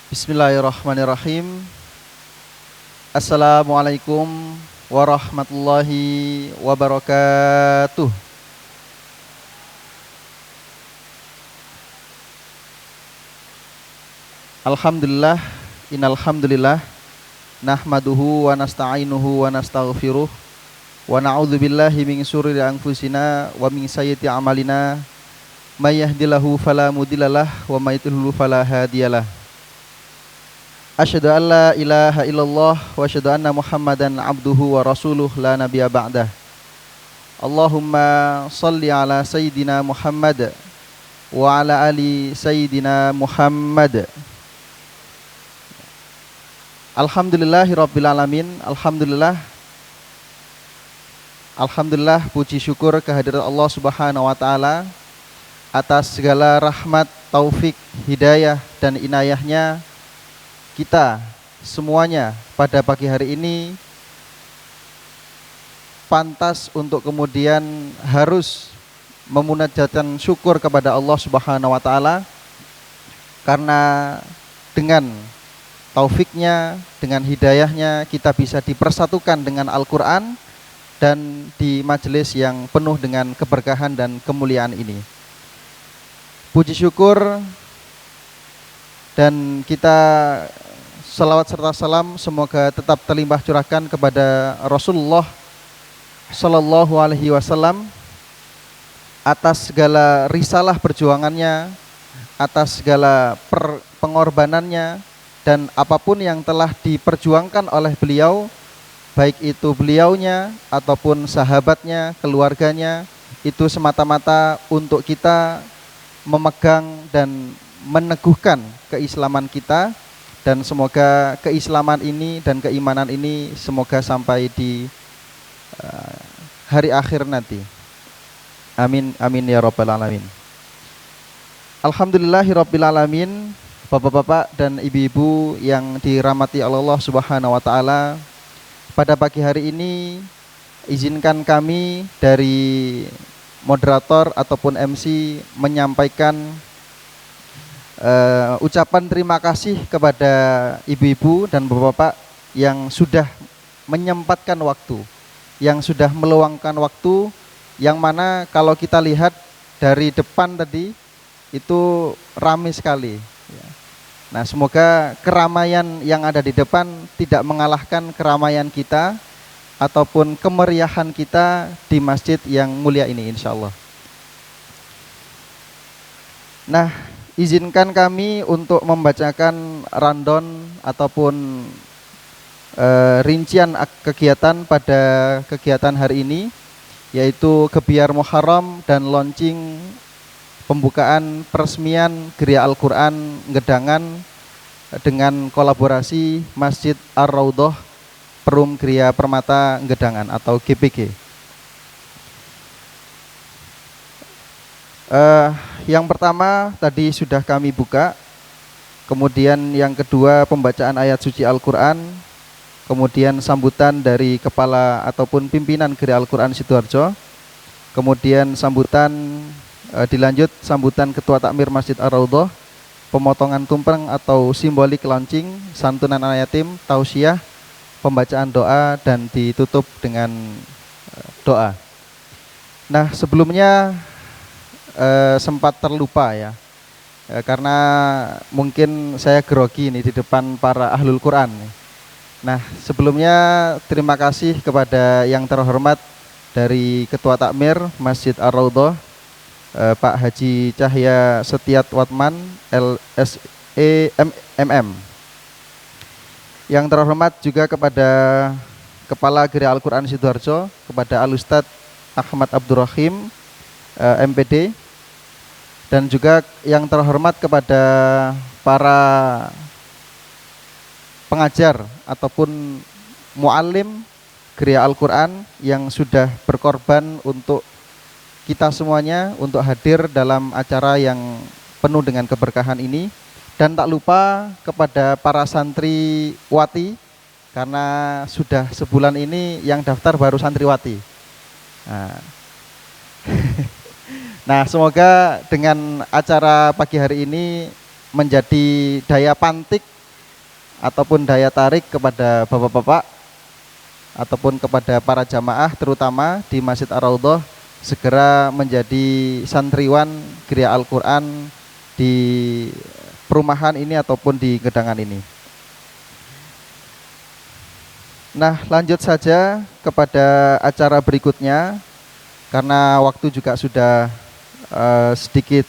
Bismillahirrahmanirrahim. Assalamualaikum warahmatullahi wabarakatuh. Alhamdulillah, innalhamdulillah, nahmaduhu wa nasta'inuhu wa nastaghfiruh wa na'udzubillahi min syururi anfusina wa min sayyiati a'malina may yahdihillahu fala mudhillalah wa may yudhlil fala hadiyalah. Asyhadu an la ilaha illallah wa asyhadu anna Muhammadan abduhu wa rasuluh la nabiyya ba'dah. Allahumma shalli ala sayyidina Muhammad wa ala ali sayyidina Muhammad. Alhamdulillahirabbil alamin. Alhamdulillah, puji syukur kehadirat Allah Subhanahu wa taala atas segala rahmat, taufik, hidayah dan inayahnya. Kita semuanya pada pagi hari ini pantas untuk kemudian harus memunajatkan syukur kepada Allah Subhanahu wa taala, karena dengan taufiknya, dengan hidayahnya kita bisa dipersatukan dengan Al-Quran dan di majelis yang penuh dengan keberkahan dan kemuliaan ini. Puji syukur dan kita salawat serta salam semoga tetap terlimpah curahkan kepada Rasulullah Sallallahu Alaihi Wasallam atas segala risalah perjuangannya, atas segala pengorbanannya, dan apapun yang telah diperjuangkan oleh beliau, baik itu beliaunya ataupun sahabatnya, keluarganya, itu semata-mata untuk kita memegang dan meneguhkan keislaman kita. Dan semoga keislaman ini dan keimanan ini semoga sampai di hari akhir nanti. Amin, amin ya rabbal alamin. Alhamdulillahirabbil alamin. Bapak-bapak dan ibu-ibu yang dirahmati Allah Subhanahu wa taala, pada pagi hari ini izinkan kami dari moderator ataupun MC menyampaikan ucapan terima kasih kepada ibu-ibu dan bapak-bapak yang sudah menyempatkan waktu, yang sudah meluangkan waktu, yang mana kalau kita lihat dari depan tadi itu ramai sekali. Nah, semoga keramaian yang ada di depan tidak mengalahkan keramaian kita ataupun kemeriahan kita di masjid yang mulia ini, insya Allah. Nah, izinkan kami untuk membacakan rundown ataupun rincian kegiatan pada kegiatan hari ini, yaitu Gebiar Muharram dan launching pembukaan peresmian Geria Al-Quran Gedangan dengan kolaborasi Masjid Ar-Raudhah Perum Geria Permata Gedangan atau GPG. Yang pertama tadi sudah kami buka, kemudian yang kedua pembacaan ayat suci Al-Quran, kemudian sambutan dari kepala ataupun pimpinan Geria Al-Quran Sidoarjo, kemudian sambutan dilanjut sambutan Ketua Takmir Masjid Ar-Raudhah, pemotongan tumpeng atau simbolik launching, santunan anak yatim, tausiah, pembacaan doa, dan ditutup dengan doa. Nah, sebelumnya sempat terlupa ya, karena mungkin saya grogi nih di depan para ahlul Quran. Nah, sebelumnya terima kasih kepada yang terhormat dari Ketua Takmir Masjid Ar-Raudhah, Pak Haji Cahya Setiat Watman LSEMM. Yang terhormat juga kepada Kepala Geria Al-Quran Sidoarjo, kepada Al-Ustad Ahmad Abdurrahim MPD, dan juga yang terhormat kepada para pengajar ataupun muallim Geria Al-Quran yang sudah berkorban untuk kita semuanya untuk hadir dalam acara yang penuh dengan keberkahan ini. Dan tak lupa kepada para santriwati, karena sudah sebulan ini yang daftar baru santriwati. Nah, semoga dengan acara pagi hari ini menjadi daya pantik ataupun daya tarik kepada bapak-bapak ataupun kepada para jamaah terutama di Masjid Ar-Raudhah segera menjadi santriwan Geria Al-Quran di perumahan ini ataupun di gedangan ini. Nah, lanjut saja kepada acara berikutnya karena waktu juga sudah sedikit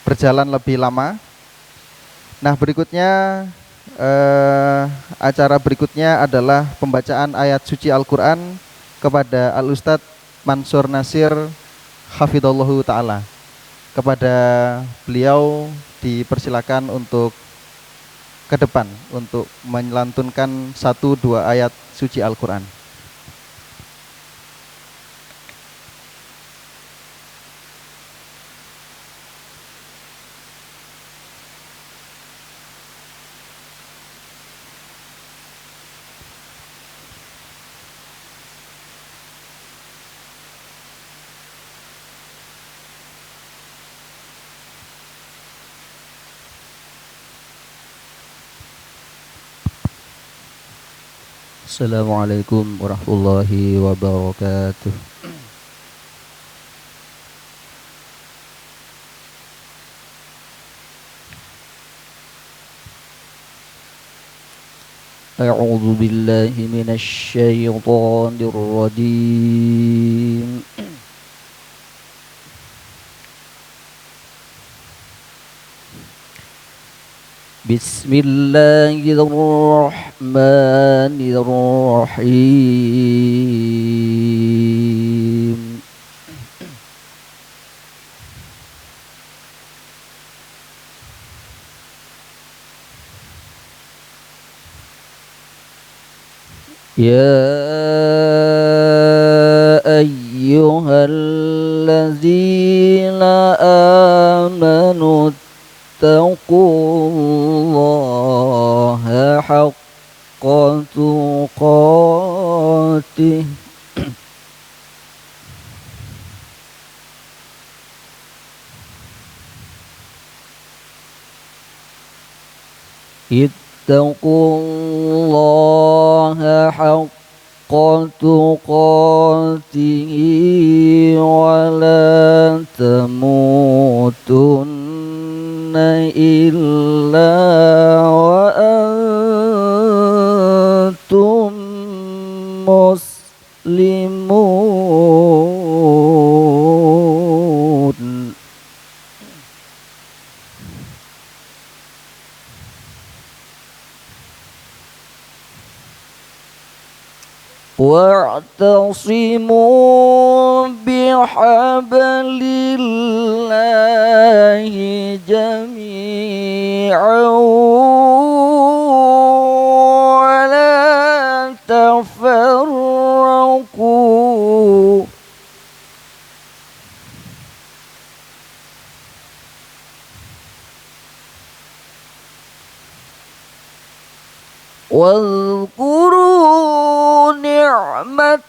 berjalan lebih lama. Nah, berikutnya acara berikutnya adalah pembacaan ayat suci Al-Quran kepada Al-Ustadz Mansur Nasir Hafidhullahu Ta'ala. Kepada beliau dipersilakan untuk ke depan untuk melantunkan 1-2 ayat suci Al-Quran. Assalamualaikum warahmatullahi wabarakatuh. A'udzu billahi minasy syaithanir rajim. Bismillahirrahmanirrahim. Ya ayyuhallazina amanu ittaqullaha haqqa tuqatih ittaqullaha haqqa tuqatih wa la tamutunna illa wa antum muslimun. Wa'tasimu bihablillahi jami'an wa la tafarraqu. Wadhkuru ni'matallahi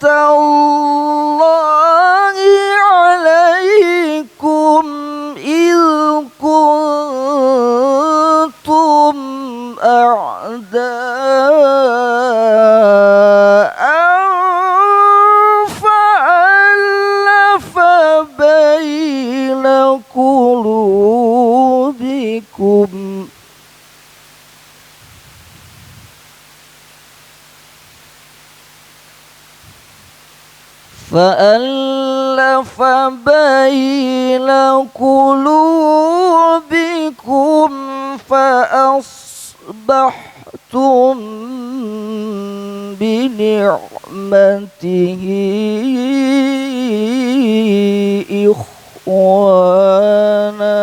'alaikum idh kuntum a'da'an fa'alafa baina qulubikum فألف بين قلوبكم فأصبحتم بنعمته إخوانا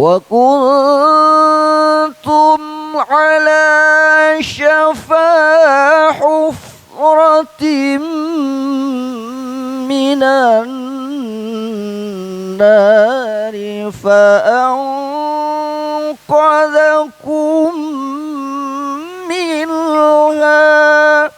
وكنتم على شفا حفرة من النار فأنقذكم منها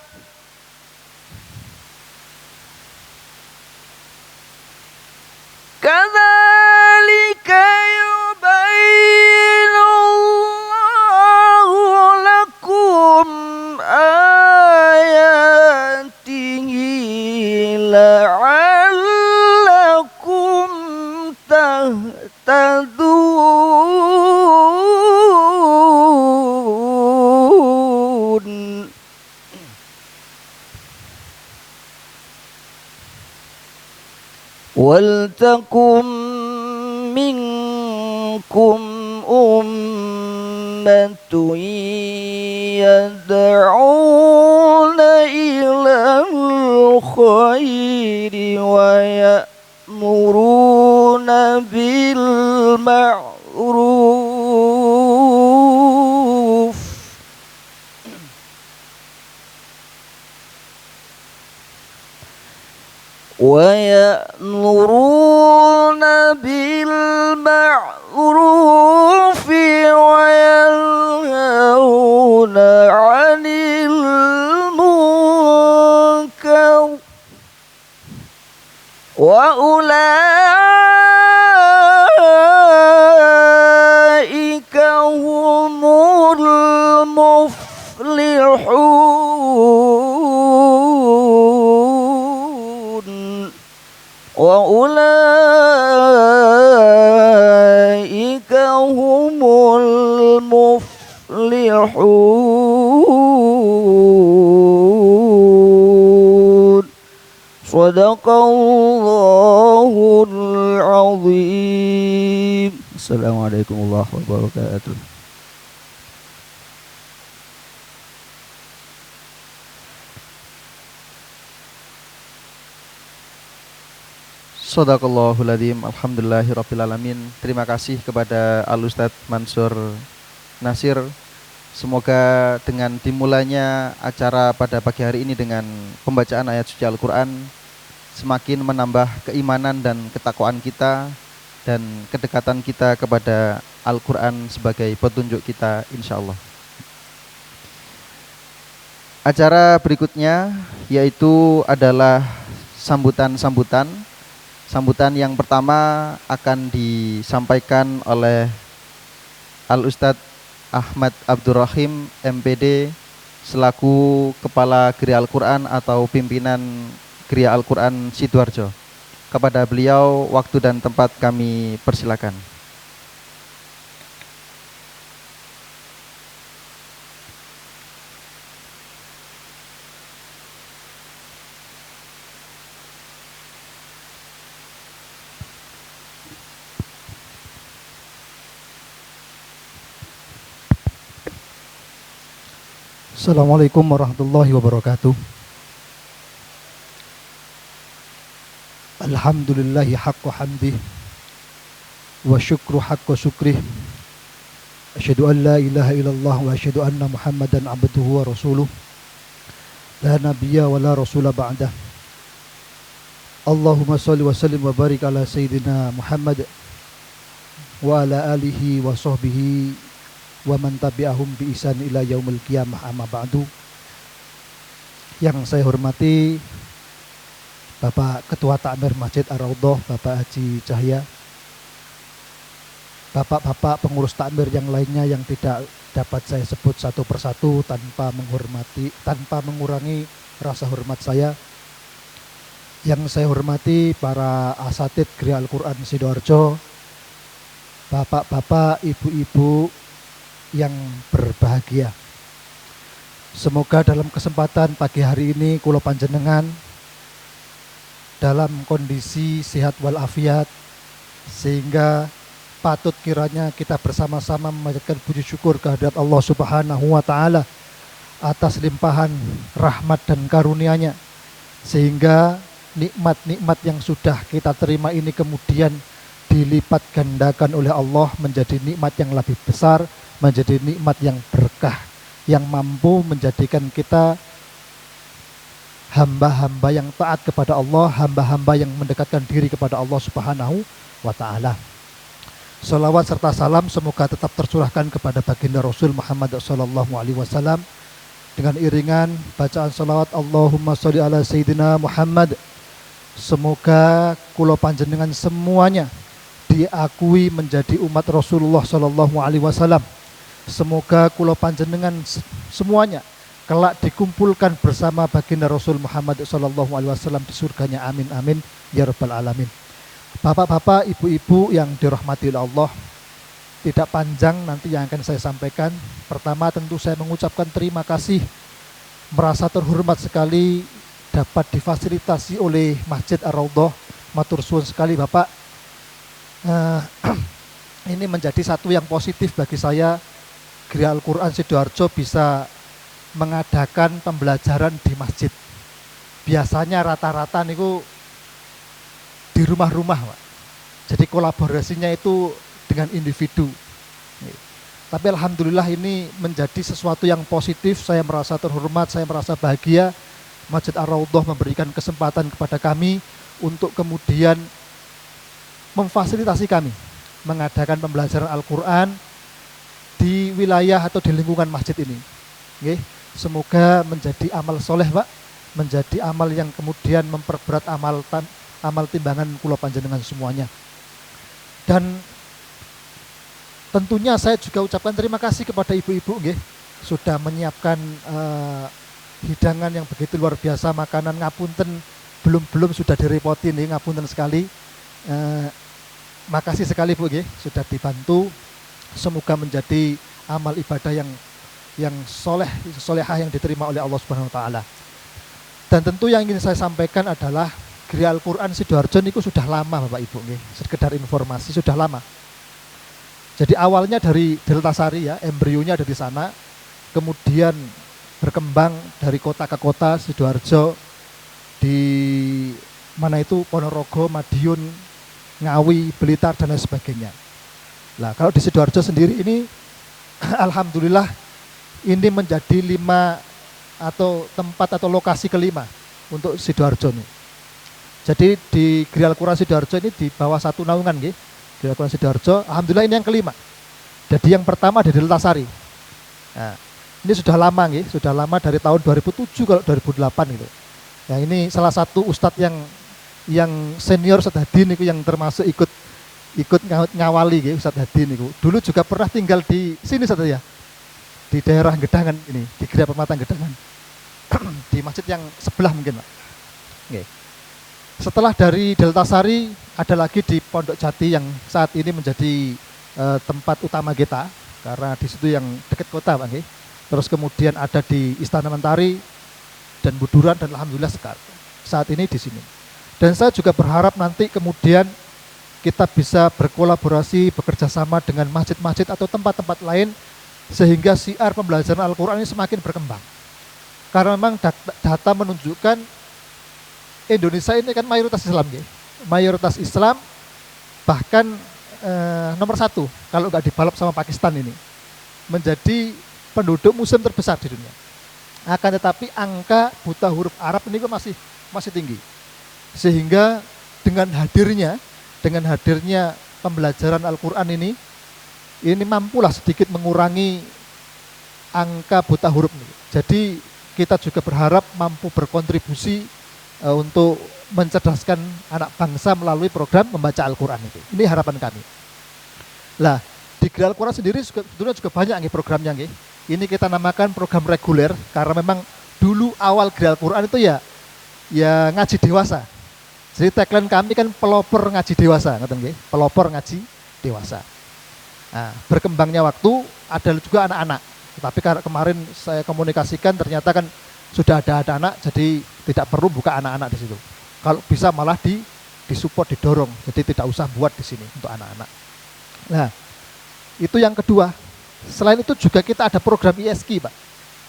تهتدون ولتكن منكم أمة يدعون إلى الخير ويأمرون بالمعروف وينهون عن المنكر وأولئك هم المفلحون وأولئك هم المفلحون صدق الله العظيم. Assalamualaikum warahmatullahi wabarakatuh. Shadaqallahul adzim. Alhamdulillahirabbil alamin. Terima kasih kepada Al Ustadz Mansur Nasir. Semoga dengan dimulainya acara pada pagi hari ini dengan pembacaan ayat suci Al-Qur'an semakin menambah keimanan dan ketakwaan kita dan kedekatan kita kepada Al-Qur'an sebagai petunjuk kita insyaallah. Acara berikutnya yaitu adalah sambutan yang pertama akan disampaikan oleh Al Ustadz Ahmad Abdurrahim MPD selaku Kepala Geria Al-Quran atau pimpinan Geria Al-Quran Sidoarjo. Kepada beliau waktu dan tempat kami persilakan. Assalamualaikum warahmatullahi wabarakatuh. Alhamdulillahi haqqa hamdih wa syukru haqqa syukrih. Asyhadu an la ilaha illallah wa asyhadu anna Muhammadan abduhu wa rasuluh. La nabiyya wa la rasula ba'dah. Allahumma shalli wa sallim wa barik ala sayyidina Muhammad wa ala alihi wa sahbihi wa man tabi'ahum bi ihsan ila yaumil qiyamah amma ba'du. Yang saya hormati Bapak Ketua Takmir Masjid Ar-Raudhah, Bapak Haji Cahya, Bapak-bapak pengurus takmir yang lainnya yang tidak dapat saya sebut satu persatu tanpa mengurangi rasa hormat saya. Yang saya hormati para asatidz Geria Al-Quran Sidoarjo, bapak-bapak, ibu-ibu yang berbahagia. Semoga dalam kesempatan pagi hari ini kula panjenengan dalam kondisi sehat walafiat, sehingga patut kiranya kita bersama-sama memanjatkan puji syukur kehadirat Allah Subhanahu wa taala atas limpahan rahmat dan karunia-Nya, sehingga nikmat-nikmat yang sudah kita terima ini kemudian dilipat gandakan oleh Allah menjadi nikmat yang lebih besar, menjadi nikmat yang berkah, yang mampu menjadikan kita hamba-hamba yang taat kepada Allah, hamba-hamba yang mendekatkan diri kepada Allah Subhanahu wa ta'ala. Salawat serta salam semoga tetap tercurahkan kepada baginda Rasul Muhammad sallallahu alaihi wasallam dengan iringan bacaan salawat Allahumma sholli ala sayyidina Muhammad. Semoga kula panjenengan semuanya diakui menjadi umat Rasulullah sallallahu alaihi wasallam. Semoga kula panjenengan semuanya kelak dikumpulkan bersama baginda Rasul Muhammad sallallahu alaihi wasallam di surganya. Amin amin ya rabbal alamin. Bapak-bapak, ibu-ibu yang dirahmati oleh Allah, tidak panjang nanti yang akan saya sampaikan. Pertama tentu saya mengucapkan terima kasih, merasa terhormat sekali dapat difasilitasi oleh Masjid Ar-Raudhah. Matur suwun sekali Bapak. Ini menjadi satu yang positif bagi saya. Gereja Al-Quran Sidoarjo bisa mengadakan pembelajaran di masjid. Biasanya rata-rata niku di rumah-rumah, Pak. Jadi kolaborasinya itu dengan individu. Tapi alhamdulillah ini menjadi sesuatu yang positif. Saya merasa terhormat, saya merasa bahagia. Masjid Ar-Raudhah memberikan kesempatan kepada kami untuk kemudian memfasilitasi kami mengadakan pembelajaran Al-Quran di wilayah atau di lingkungan masjid ini. Semoga menjadi amal soleh, Pak, menjadi amal yang kemudian memperberat amal timbangan kula panjenengan semuanya. Dan tentunya saya juga ucapkan terima kasih kepada ibu-ibu sudah menyiapkan hidangan yang begitu luar biasa, makanan. Ngapunten belum sudah direpotin nih, ngapunten sekali. Makasih sekali Bu sudah dibantu. Semoga menjadi amal ibadah yang solehah yang diterima oleh Allah Subhanahu wa taala. Dan tentu yang ingin saya sampaikan adalah Gereja Al-Quran Sidoarjo itu sudah lama Bapak Ibu sekedar informasi, sudah lama. Jadi awalnya dari Deltasari ya, embrionya ada di sana, kemudian berkembang dari kota ke kota, Sidoarjo, di mana itu Ponorogo, Madiun, Ngawi, Blitar dan lain sebagainya. Nah, kalau di Sidoarjo sendiri ini alhamdulillah ini menjadi tempat atau lokasi kelima untuk Sidoarjo nih. Jadi di Gereja Al-Quran Sidoarjo ini di bawah satu naungan Gereja Al-Quran Sidoarjo, alhamdulillah ini yang kelima. Jadi yang pertama di Deltasari. Nah, ini sudah lama sudah lama dari tahun 2007 kalau 2008 gitu. Ya, ini salah satu ustadz yang senior Ustadz Hadi niku yang termasuk ikut ngawali Ustadz Hadi niku. Dulu juga pernah tinggal di sini Ustadz ya. Di daerah Gedangan ini, di Gereja Pematang Gedangan. Di masjid yang sebelah mungkin, Pak. Setelah dari Deltasari ada lagi di Pondok Jati yang saat ini menjadi tempat utama kita karena di situ yang dekat kota, Pak. Terus kemudian ada di Istana Mentari dan Buduran dan alhamdulillah saat ini di sini. Dan saya juga berharap nanti kemudian kita bisa berkolaborasi, bekerja sama dengan masjid-masjid atau tempat-tempat lain sehingga siar pembelajaran Al-Quran ini semakin berkembang. Karena memang data menunjukkan Indonesia ini kan mayoritas Islam mayoritas Islam, bahkan nomor satu kalau nggak dibalap sama Pakistan ini menjadi penduduk muslim terbesar di dunia. Akan tetapi angka buta huruf Arab ini masih tinggi, sehingga dengan hadirnya pembelajaran Al-Quran ini mampulah sedikit mengurangi angka buta huruf ini. Jadi kita juga berharap mampu berkontribusi untuk mencerdaskan anak bangsa melalui program membaca Al-Quran itu. Ini harapan kami. Lah, di Gereja Al-Quran sendiri sebetulnya juga banyak programnya. Ini kita namakan program reguler karena memang dulu awal Gereja Al-Quran itu ya ngaji dewasa. Jadi tagline kami kan pelopor ngaji dewasa, pelopor ngaji dewasa. Nah, berkembangnya waktu ada juga anak-anak. Tapi kemarin saya komunikasikan ternyata kan sudah ada anak, jadi tidak perlu buka anak-anak di situ. Kalau bisa malah disupport, didorong. Jadi tidak usah buat di sini untuk anak-anak. Nah, itu yang kedua. Selain itu juga kita ada program ISQ, Pak.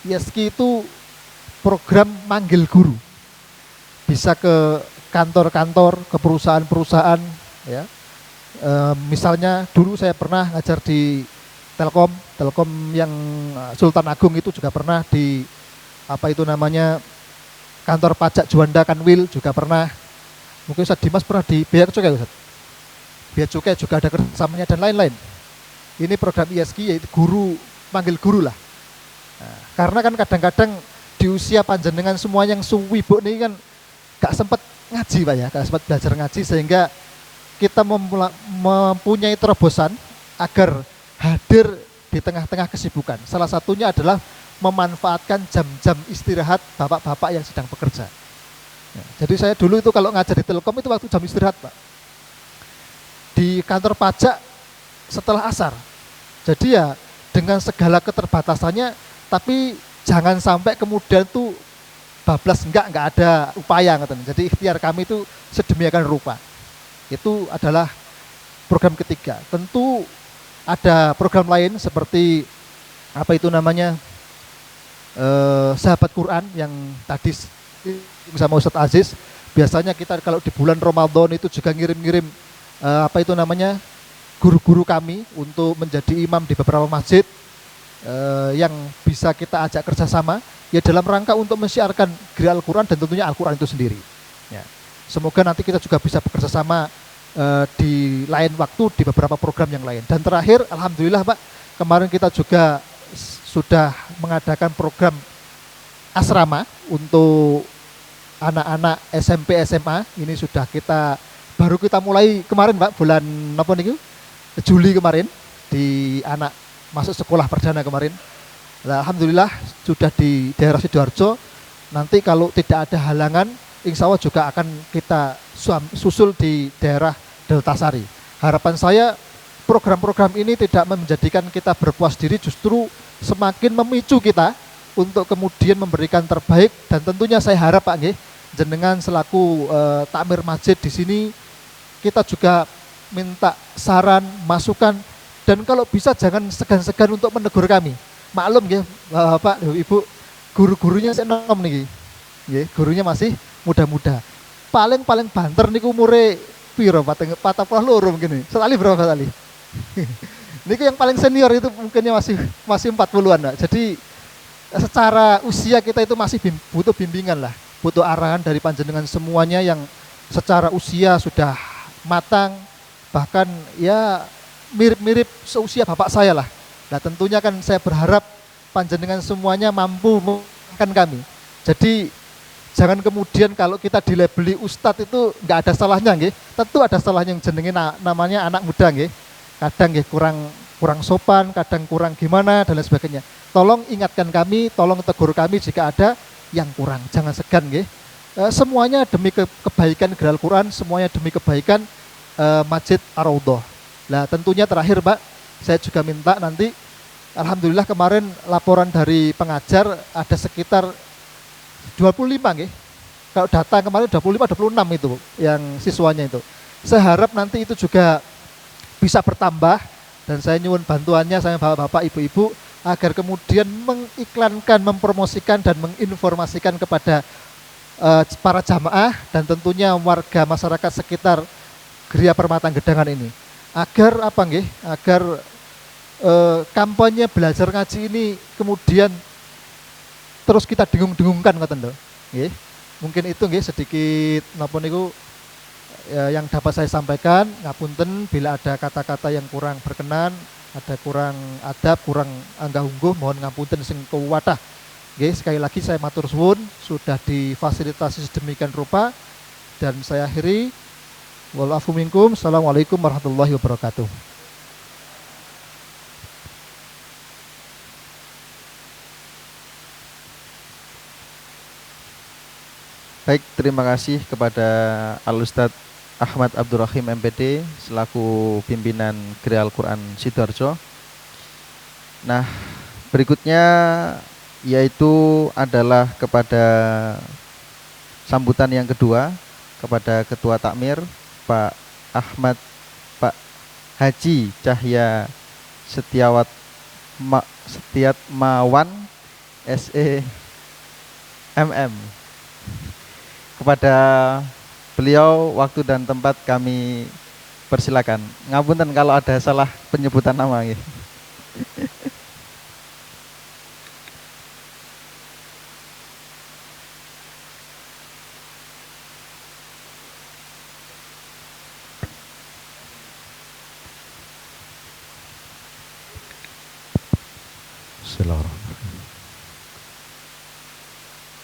ISQ itu program manggil guru. Bisa ke kantor-kantor, ke perusahaan-perusahaan, ya. Misalnya dulu saya pernah ngajar di Telkom yang Sultan Agung itu juga pernah di kantor pajak Juanda Kanwil juga pernah. Mungkin Ustadz Dimas pernah di Bea Cukai, Ustadz. Bea Cukai juga ada kerjasamanya dan lain-lain. Ini program ISQ yaitu manggil guru lah. Nah, karena kan kadang-kadang di usia panjenengan semua yang suwi-bu ini kan gak sempat ngaji Pak ya, gak sempat belajar ngaji sehingga kita mempunyai terobosan agar hadir di tengah-tengah kesibukan. Salah satunya adalah memanfaatkan jam-jam istirahat bapak-bapak yang sedang bekerja. Ya, jadi saya dulu itu kalau ngajar di Telkom itu waktu jam istirahat Pak. kantor pajak setelah asar. Jadi ya dengan segala keterbatasannya, tapi jangan sampai kemudian tuh bablas enggak ada upaya ngoten. Jadi ikhtiar kami itu sedemikian rupa. Itu adalah program ketiga. Tentu ada program lain seperti apa itu namanya sahabat Quran yang tadi sama Ustadz Aziz. Biasanya kita kalau di bulan Ramadan itu juga ngirim-ngirim apa itu namanya guru-guru kami untuk menjadi imam di beberapa masjid yang bisa kita ajak kerjasama ya dalam rangka untuk mensiarkan gereja Al-Quran dan tentunya Al-Quran itu sendiri. Ya. Semoga nanti kita juga bisa bekerja sama di lain waktu di beberapa program yang lain. Dan terakhir, alhamdulillah Pak, kemarin kita juga sudah mengadakan program asrama untuk anak-anak SMP SMA. Ini sudah baru kita mulai kemarin Pak, bulan apa nih? Juli kemarin di anak masuk sekolah perdana kemarin. Nah, alhamdulillah sudah di daerah Sidoarjo. Nanti kalau tidak ada halangan, insya Allah juga akan kita susul di daerah Deltasari. Harapan saya program-program ini tidak menjadikan kita berpuas diri, justru semakin memicu kita untuk kemudian memberikan terbaik. Dan tentunya saya harap Pak nggih, jenengan selaku takmir masjid di sini, kita juga minta saran, masukan, dan kalau bisa jangan segan-segan untuk menegur kami. Maklum nggih Bapak, Ibu, guru-gurunya enom niki. Nggih, gurunya masih muda-muda. Paling banter niku umure piro? 42 mungkin. Setali berapa tali? Niku yang paling senior itu mungkinnya masih 40-an, Pak. Jadi secara usia kita itu masih butuh bimbingan lah, butuh arahan dari panjenengan semuanya yang secara usia sudah matang, bahkan ya mirip-mirip seusia bapak saya lah. Nah tentunya kan saya berharap panjenengan semuanya mampu mengingatkan kami. Jadi jangan kemudian kalau kita dilabeli ustadz itu nggak ada salahnya nggih. Tentu ada salahnya yang jenenge namanya anak muda nggih. Kadang nggih kurang sopan, kadang kurang gimana dan lain sebagainya. Tolong ingatkan kami, tolong tegur kami jika ada yang kurang. Jangan segan nggih. Semuanya demi kebaikan Geral Quran, semuanya demi kebaikan Masjid Ar-Raudhah. Nah, tentunya terakhir, Pak, saya juga minta nanti, alhamdulillah kemarin laporan dari pengajar ada sekitar 25 nggih. Kalau data kemarin 25 26 itu yang siswanya itu. Saya harap nanti itu juga bisa bertambah dan saya nyuwun bantuannya sama bapak-bapak, ibu-ibu agar kemudian mengiklankan, mempromosikan dan menginformasikan kepada para jamaah dan tentunya warga masyarakat sekitar Geria Permata Gedangan ini agar apa nggih? Agar kampanye belajar ngaji ini kemudian terus kita dengung-dengungkan ngoten lho. Nggih. Mungkin itu nggih sedikit napa niku yang dapat saya sampaikan. Ngapunten bila ada kata-kata yang kurang berkenan, ada kurang adab, kurang anggah-ungguh, mohon ngapunten sing kuwatah. Nggih, sekali lagi saya matur suwun sudah difasilitasi sedemikian rupa dan saya akhiri. Walafu minkum. Assalamualaikum warahmatullahi wabarakatuh. Baik, terima kasih kepada Al-Ustadz Ahmad Abdurrahim MPD selaku pimpinan Geria Al-Quran Sidoarjo. Nah, berikutnya yaitu adalah kepada sambutan yang kedua kepada Ketua Takmir Pak Haji Cahya Setiatmawan SEMM. Kepada beliau waktu dan tempat kami persilakan. Ngapunten kalau ada salah penyebutan nama gitu.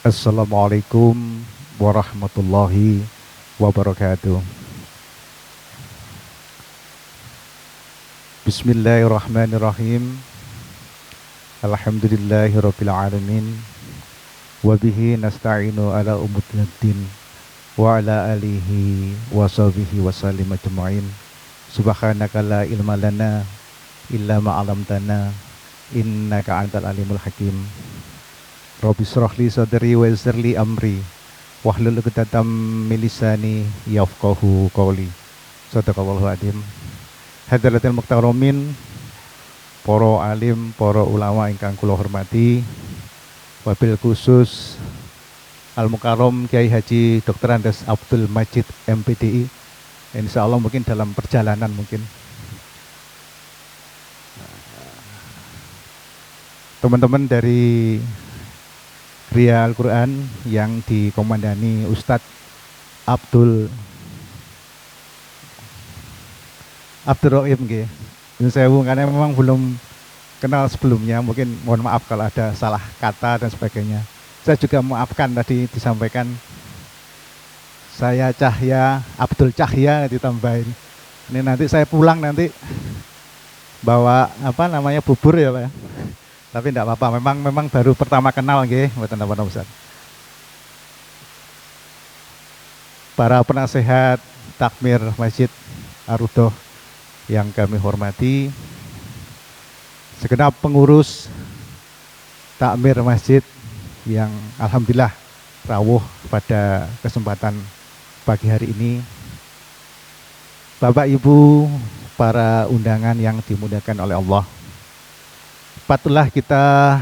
Assalamualaikum warahmatullahi wabarakatuh. Bismillahirrahmanirrahim. Alhamdulillahirabbil alamin. Wa bihi nasta'inu ala umuddin wa ala alihi wa sahbihi wa sallim ajma'in. Subhanaka la ilma lana illa ma 'allamtana innaka antal alimul hakim. Rabbi shrah li sadri wa yassir li amri wahlul 'uqdatam min lisani yafqahu qawli. Shadaqallahu adzim. Hadratil muhtaramin, para alim, para ulama ingkang kula hormati, wabil khusus Al Mukarram Kiai Haji Dr. Andes Abdul Majid MPDI. Insya Allah mungkin dalam perjalanan mungkin. Teman-teman dari Kriya Al-Quran yang dikomandani Ustadz Abdul Rohim nggih. Saya karena memang belum kenal sebelumnya, mungkin mohon maaf kalau ada salah kata dan sebagainya. Saya juga maafkan tadi disampaikan saya Cahya, Abdul Cahya ditambahin. Ini nanti saya pulang nanti bawa bubur ya Pak. Tapi tidak apa-apa, memang baru pertama kenal nggih, mboten napa Ustaz. Para penasehat takmir Masjid Ar-Rudoh yang kami hormati, segenap pengurus takmir masjid yang alhamdulillah rawuh pada kesempatan pagi hari ini, Bapak Ibu, para undangan yang dimuliakan oleh Allah, patutlah kita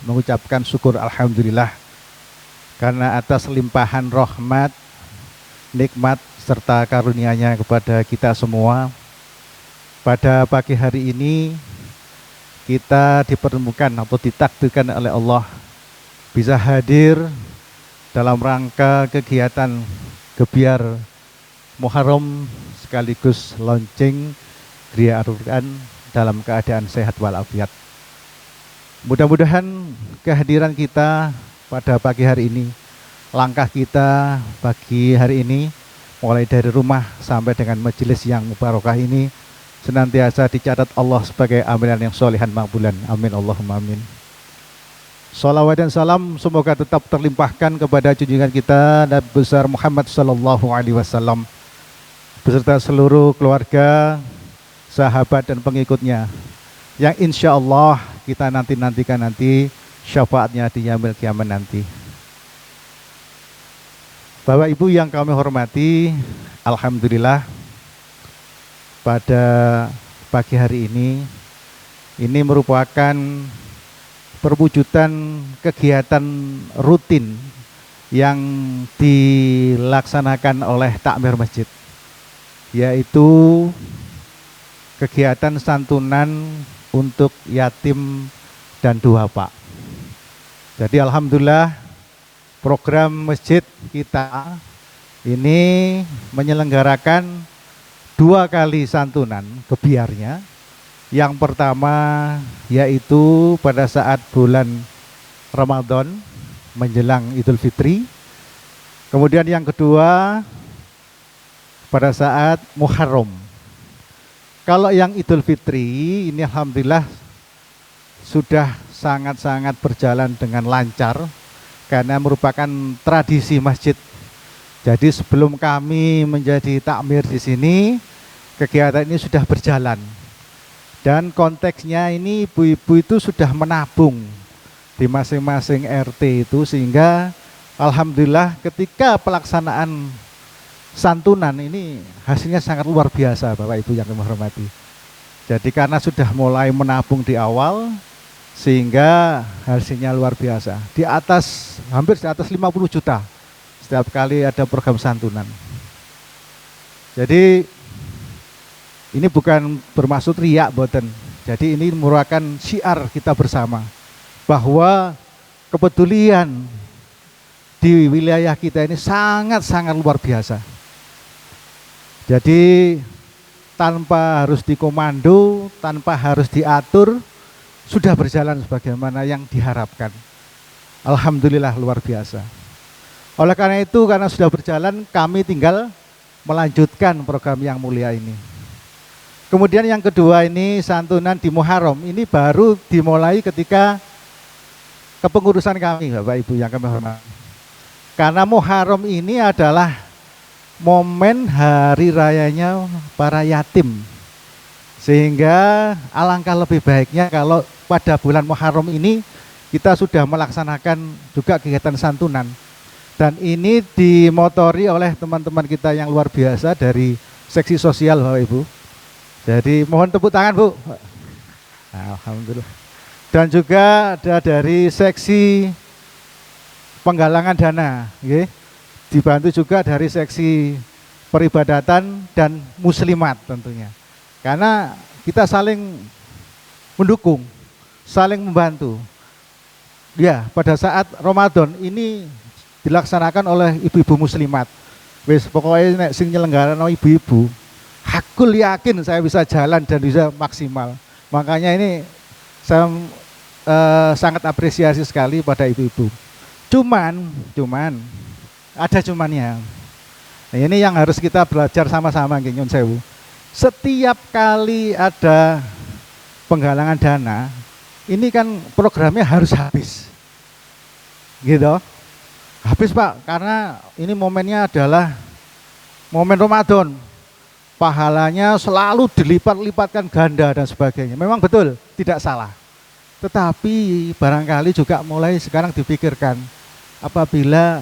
mengucapkan syukur alhamdulillah karena atas limpahan rahmat, nikmat serta karunia-Nya kepada kita semua. Pada pagi hari ini kita dipertemukan atau ditakdirkan oleh Allah bisa hadir dalam rangka kegiatan gebiar Muharram sekaligus launching Kriya Al-Quran dalam keadaan sehat walafiat. Mudah-mudahan kehadiran kita pada pagi hari ini, langkah kita pagi hari ini mulai dari rumah sampai dengan majelis yang mubarakah ini senantiasa dicatat Allah sebagai amalan yang solehan makbulan. Amin Allahumma amin. Salawat dan salam semoga tetap terlimpahkan kepada junjungan kita Nabi besar Muhammad sallallahu alaihi wasallam beserta seluruh keluarga, sahabat dan pengikutnya yang insya Allah kita nantikan syafaatnya di yaumil kiamat nanti. Bapak Ibu yang kami hormati, alhamdulillah pada pagi hari ini merupakan perwujudan kegiatan rutin yang dilaksanakan oleh takmir masjid, yaitu kegiatan santunan untuk yatim dan duafa. Jadi alhamdulillah program masjid kita ini menyelenggarakan 2 kali santunan gebiarnya. Yang pertama yaitu pada saat bulan Ramadan menjelang Idul Fitri. Kemudian yang kedua pada saat Muharram. Kalau yang Idul Fitri ini alhamdulillah sudah sangat-sangat berjalan dengan lancar karena merupakan tradisi masjid. Jadi sebelum kami menjadi takmir di sini, kegiatan ini sudah berjalan. Dan konteksnya ini ibu-ibu itu sudah menabung di masing-masing RT itu, sehingga alhamdulillah ketika pelaksanaan santunan ini hasilnya sangat luar biasa Bapak Ibu yang kami hormati. Jadi karena sudah mulai menabung di awal sehingga hasilnya luar biasa. Hampir di atas 50 juta setiap kali ada program santunan. Jadi ini bukan bermaksud riak boten. Jadi ini merupakan syiar kita bersama bahwa kepedulian di wilayah kita ini sangat-sangat luar biasa. Jadi tanpa harus dikomando, tanpa harus diatur, sudah berjalan sebagaimana yang diharapkan. Alhamdulillah luar biasa. Oleh karena itu, karena sudah berjalan, kami tinggal melanjutkan program yang mulia ini. Kemudian yang kedua ini santunan di Muharram ini baru dimulai ketika kepengurusan kami Bapak Ibu yang kami hormati. Karena Muharram ini adalah momen hari rayanya para yatim. Sehingga alangkah lebih baiknya kalau pada bulan Muharram ini kita sudah melaksanakan juga kegiatan santunan. Dan ini dimotori oleh teman-teman kita yang luar biasa dari seksi sosial Bapak Ibu. Jadi mohon tepuk tangan Bu. Alhamdulillah. Dan juga ada dari seksi penggalangan dana, dibantu juga dari seksi peribadatan dan muslimat tentunya. Karena kita saling mendukung, saling membantu. Ya, pada saat Ramadan ini dilaksanakan oleh ibu-ibu muslimat. Wis pokoknya nek sing nyelenggarano ibu-ibu, hakul yakin saya bisa jalan dan bisa maksimal. Makanya ini saya sangat apresiasi sekali pada ibu-ibu. Cuman ada cumannya. Nah, ini yang harus kita belajar sama-sama nggih nyun sewu. Setiap kali ada penggalangan dana, ini kan programnya harus habis. Gitu. Habis Pak, karena ini momennya adalah momen Ramadan. Pahalanya selalu dilipat-lipatkan ganda dan sebagainya. Memang betul, tidak salah. Tetapi barangkali juga mulai sekarang dipikirkan, apabila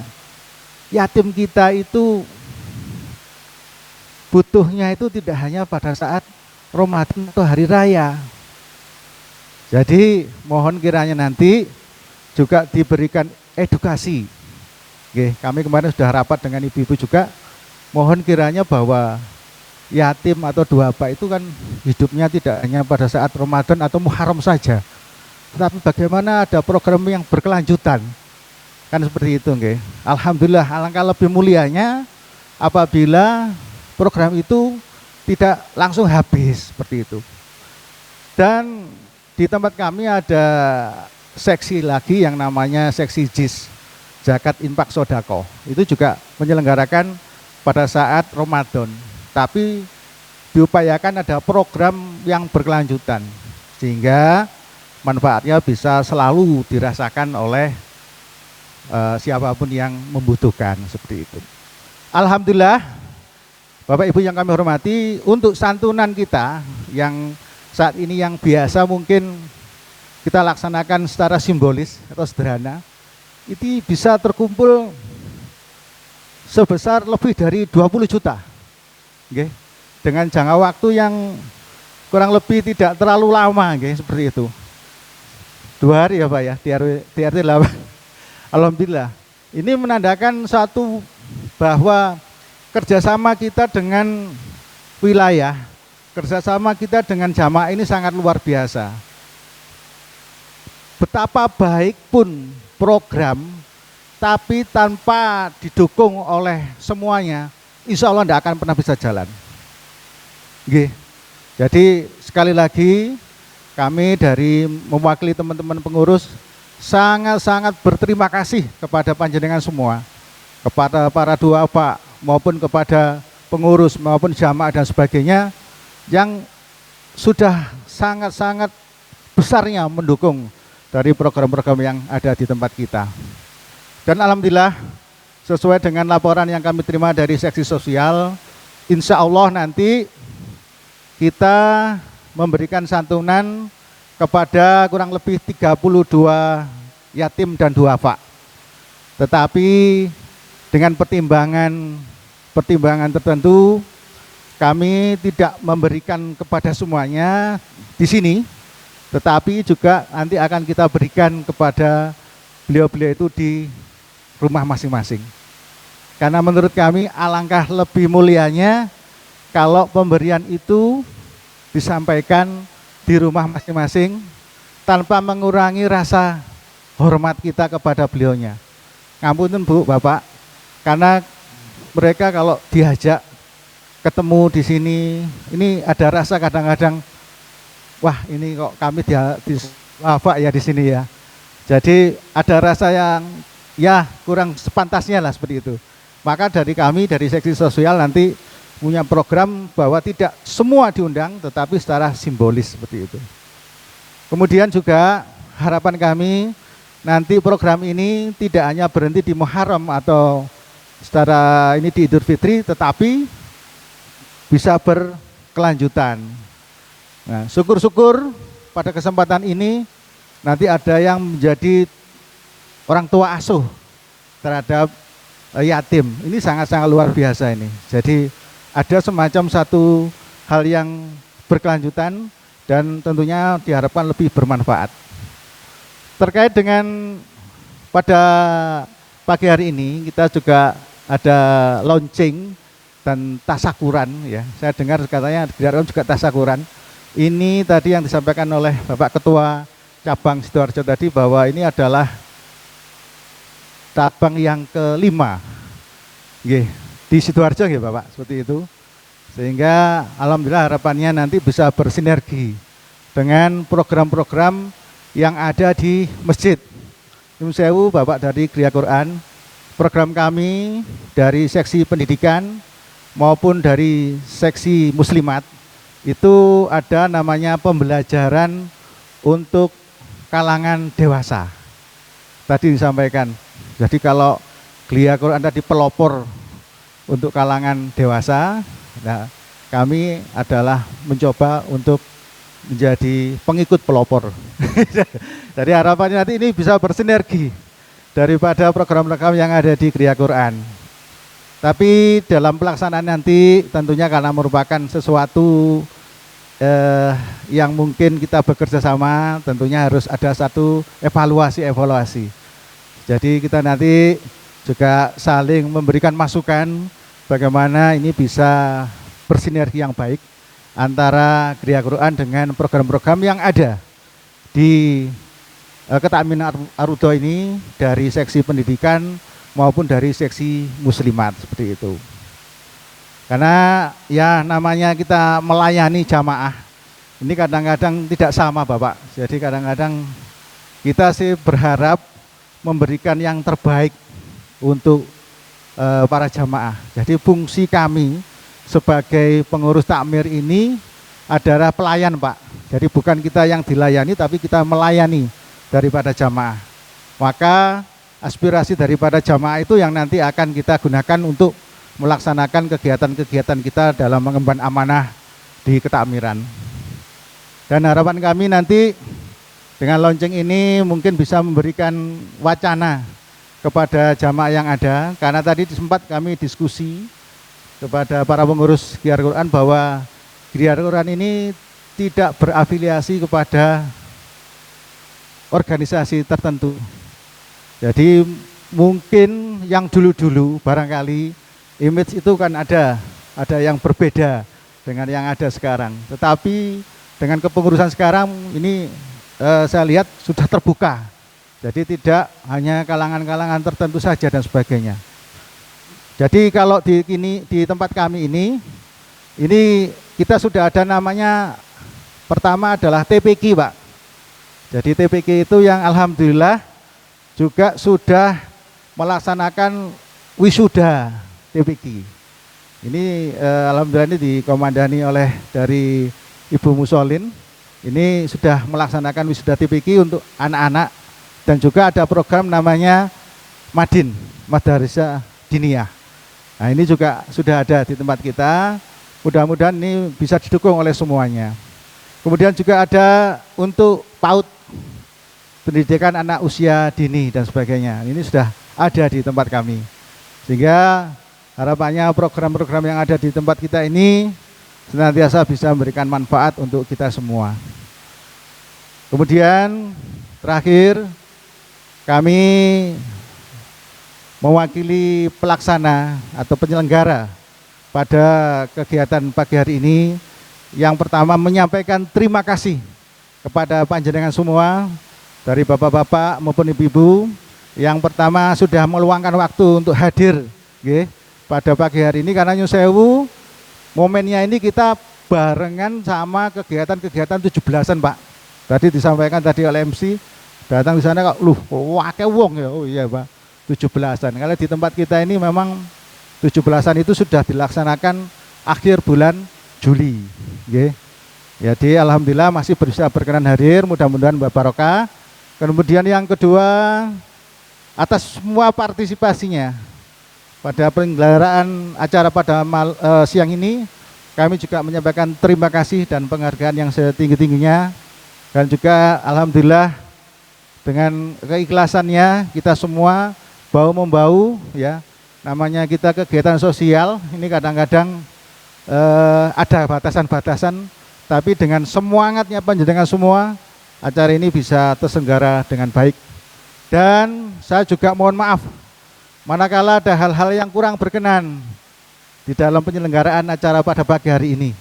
yatim kita itu butuhnya itu tidak hanya pada saat Ramadan atau hari raya. Jadi mohon kiranya nanti juga diberikan edukasi. Oke, kami kemarin sudah rapat dengan ibu-ibu juga. Mohon kiranya bahwa yatim atau duafa itu kan hidupnya tidak hanya pada saat Ramadan atau Muharram saja. Tetapi bagaimana ada program yang berkelanjutan. Kan seperti itu, nggih. Alhamdulillah, alangkah lebih mulianya apabila program itu tidak langsung habis seperti itu. Dan di tempat kami ada seksi lagi yang namanya seksi JIS, Zakat Infak Sodako. Itu juga menyelenggarakan pada saat Ramadan. Tapi diupayakan ada program yang berkelanjutan sehingga manfaatnya bisa selalu dirasakan oleh siapapun yang membutuhkan seperti itu. Alhamdulillah, Bapak Ibu yang kami hormati, untuk santunan kita yang saat ini yang biasa mungkin kita laksanakan secara simbolis atau sederhana, itu bisa terkumpul sebesar lebih dari 20 juta. Okay. Dengan jangka waktu yang kurang lebih tidak terlalu lama, okay, seperti itu. 2 hari ya Pak ya, di RT 8. Alhamdulillah. Ini menandakan satu bahwa kerjasama kita dengan wilayah, kerjasama kita dengan jamaah ini sangat luar biasa. Betapa baik pun program, tapi tanpa didukung oleh semuanya, insya Allah tidak akan pernah bisa jalan. Oke. Jadi sekali lagi kami dari mewakili teman-teman pengurus sangat-sangat berterima kasih kepada panjenengan semua, kepada para duafa maupun kepada pengurus maupun jamaah dan sebagainya yang sudah sangat-sangat besarnya mendukung dari program-program yang ada di tempat kita. Dan alhamdulillah sesuai dengan laporan yang kami terima dari seksi sosial, insya Allah nanti kita memberikan santunan kepada kurang lebih 32 yatim dan duafa. Tetapi dengan pertimbangan tertentu, kami tidak memberikan kepada semuanya di sini, tetapi juga nanti akan kita berikan kepada beliau-beliau itu di rumah masing-masing. Karena menurut kami alangkah lebih mulianya kalau pemberian itu disampaikan di rumah masing-masing tanpa mengurangi rasa hormat kita kepada beliaunya. Ngapunten Bu, Bapak, karena mereka kalau diajak ketemu di sini, ini ada rasa kadang-kadang, wah ini kok kami di Bapak ya di sini ya. Jadi ada rasa yang ya kurang sepantasnya lah seperti itu. Maka dari kami, dari seksi sosial nanti punya program bahwa tidak semua diundang, tetapi secara simbolis seperti itu. Kemudian juga harapan kami nanti program ini tidak hanya berhenti di Muharram atau secara ini di Idul Fitri, tetapi bisa berkelanjutan. Nah, syukur-syukur pada kesempatan ini nanti ada yang menjadi orang tua asuh terhadap yatim. Ini sangat-sangat luar biasa ini. Jadi ada semacam satu hal yang berkelanjutan dan tentunya diharapkan lebih bermanfaat. Terkait dengan pada pagi hari ini kita juga ada launching dan tasakuran ya. Saya dengar katanya diharapkan juga tasakuran. Ini tadi yang disampaikan oleh Bapak Ketua Cabang Sidoarjo tadi bahwa ini adalah cabang yang kelima di Sidoarjo ya Bapak, seperti itu. Sehingga alhamdulillah harapannya nanti bisa bersinergi dengan program-program yang ada di masjid. Nyun sewu Bapak dari Gria Quran, program kami dari seksi pendidikan maupun dari seksi muslimat itu ada namanya pembelajaran untuk kalangan dewasa. Tadi disampaikan. Jadi kalau Gria Quran tadi pelopor untuk kalangan dewasa, nah kami adalah mencoba untuk menjadi pengikut pelopor. Jadi harapannya nanti ini bisa bersinergi daripada program-program yang ada di Gria Quran. Tapi dalam pelaksanaan nanti tentunya karena merupakan sesuatu yang mungkin kita bekerja sama, tentunya harus ada satu evaluasi. Jadi kita nanti juga saling memberikan masukan bagaimana ini bisa bersinergi yang baik antara Gria Quran dengan program-program yang ada di Ketakmin Ar-Ridho ini dari seksi pendidikan maupun dari seksi muslimat seperti itu. Karena ya namanya kita melayani jamaah ini kadang-kadang tidak sama Bapak. Jadi kadang-kadang kita sih berharap memberikan yang terbaik untuk para jamaah. Jadi fungsi kami sebagai pengurus takmir ini adalah pelayan Pak. Jadi bukan kita yang dilayani tapi kita melayani daripada jamaah. Maka aspirasi daripada jamaah itu yang nanti akan kita gunakan untuk melaksanakan kegiatan-kegiatan kita dalam mengemban amanah di ketakmiran. Dan harapan kami nanti dengan launching ini mungkin bisa memberikan wacana kepada jamaah yang ada, karena tadi sempat kami diskusi kepada para pengurus Gria Quran bahwa Gria Quran ini tidak berafiliasi kepada organisasi tertentu. Jadi mungkin yang dulu-dulu barangkali image itu kan ada yang berbeda dengan yang ada sekarang. Tetapi dengan kepengurusan sekarang ini saya lihat sudah terbuka. Jadi tidak hanya kalangan-kalangan tertentu saja dan sebagainya. Jadi kalau di tempat kami ini kita sudah ada namanya, pertama adalah TPQ Pak. Jadi TPQ itu yang alhamdulillah juga sudah melaksanakan wisuda TPQ. Ini alhamdulillah ini dikomandani oleh dari Ibu Musolin. Ini sudah melaksanakan wisuda TPQ untuk anak-anak dan juga ada program namanya Madin, Madarisa Diniyah. Nah ini juga sudah ada di tempat kita. Mudah-mudahan ini bisa didukung oleh semuanya. Kemudian juga ada untuk PAUD, pendidikan anak usia dini dan sebagainya. Ini sudah ada di tempat kami. Sehingga harapannya program-program yang ada di tempat kita ini senantiasa bisa memberikan manfaat untuk kita semua. Kemudian terakhir kami mewakili pelaksana atau penyelenggara pada kegiatan pagi hari ini. Yang pertama menyampaikan terima kasih kepada panjenengan semua dari bapak-bapak maupun ibu-ibu yang pertama sudah meluangkan waktu untuk hadir pada pagi hari ini, karena nyun sewu momennya ini kita barengan sama kegiatan-kegiatan 17-an Pak. Tadi disampaikan tadi oleh MC, datang di sana kok wake wong ya. Oh iya Pak, 17-an. Kalau di tempat kita ini memang 17-an itu sudah dilaksanakan akhir bulan Juli. Jadi alhamdulillah masih bisa berkenan hadir, mudah-mudahan barokah. Kemudian yang kedua, atas semua partisipasinya pada penyelenggaraan acara pada siang ini. Kami juga menyampaikan terima kasih dan penghargaan yang setinggi-tingginya, dan juga alhamdulillah dengan keikhlasannya kita semua bau membau ya, namanya kita kegiatan sosial ini kadang-kadang ada batasan-batasan, tapi dengan semangatnya panjenengan semua acara ini bisa terselenggara dengan baik. Dan saya juga mohon maaf manakala ada hal-hal yang kurang berkenan di dalam penyelenggaraan acara pada pagi hari ini,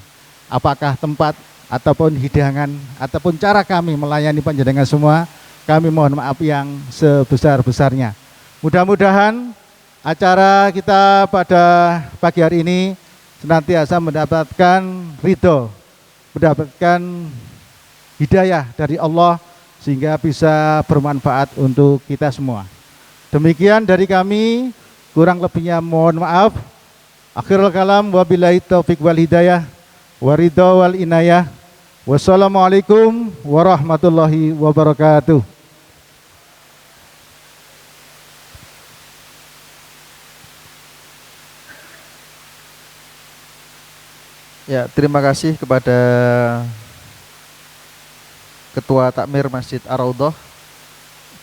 apakah tempat ataupun hidangan ataupun cara kami melayani panjenengan semua, kami mohon maaf yang sebesar-besarnya. Mudah-mudahan acara kita pada pagi hari ini senantiasa mendapatkan ridho, mendapatkan hidayah dari Allah sehingga bisa bermanfaat untuk kita semua. Demikian dari kami, kurang lebihnya mohon maaf. Akhirul kalam, wabillahi taufiq wal hidayah, waridha wal inayah. Wassalamualaikum warahmatullahi wabarakatuh. Ya, terima kasih kepada Ketua Takmir Masjid Ar-Raudhah.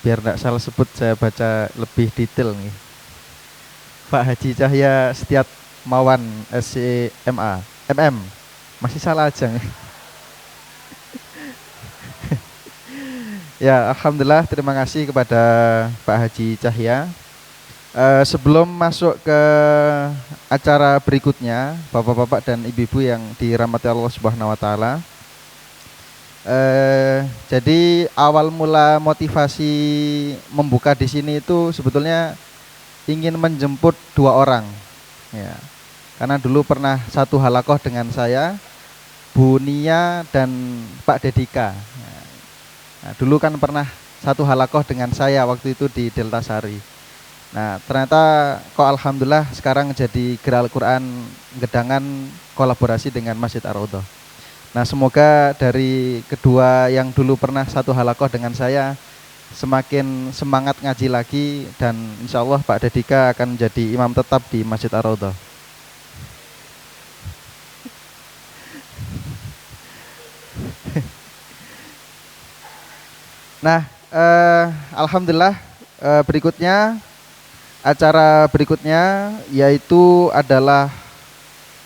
Biar tidak salah sebut, saya baca lebih detail nih. Pak Haji Cahya Setiat Mawan SCMA MM. Masih salah aja nih. Ya, alhamdulillah, terima kasih kepada Pak Haji Cahya. Sebelum masuk ke acara berikutnya, Bapak-bapak dan Ibu-ibu yang dirahmati Allah Subhanahu wa taala. Jadi awal mula motivasi membuka di sini itu sebetulnya ingin menjemput 2 orang. Ya. Karena dulu pernah satu halakoh dengan saya, Bu Nia dan Pak Dedika. Nah, dulu kan pernah satu halakoh dengan saya waktu itu di Delta Sari. Nah, ternyata kok alhamdulillah sekarang jadi Gerak Al-Quran Gedangan kolaborasi dengan Masjid Ar-Raudhah. Nah, semoga dari kedua yang dulu pernah satu halakoh dengan saya semakin semangat ngaji lagi, dan insya Allah Pak Dedika akan jadi imam tetap di Masjid Ar-Raudhah. Nah, alhamdulillah berikutnya, acara berikutnya yaitu adalah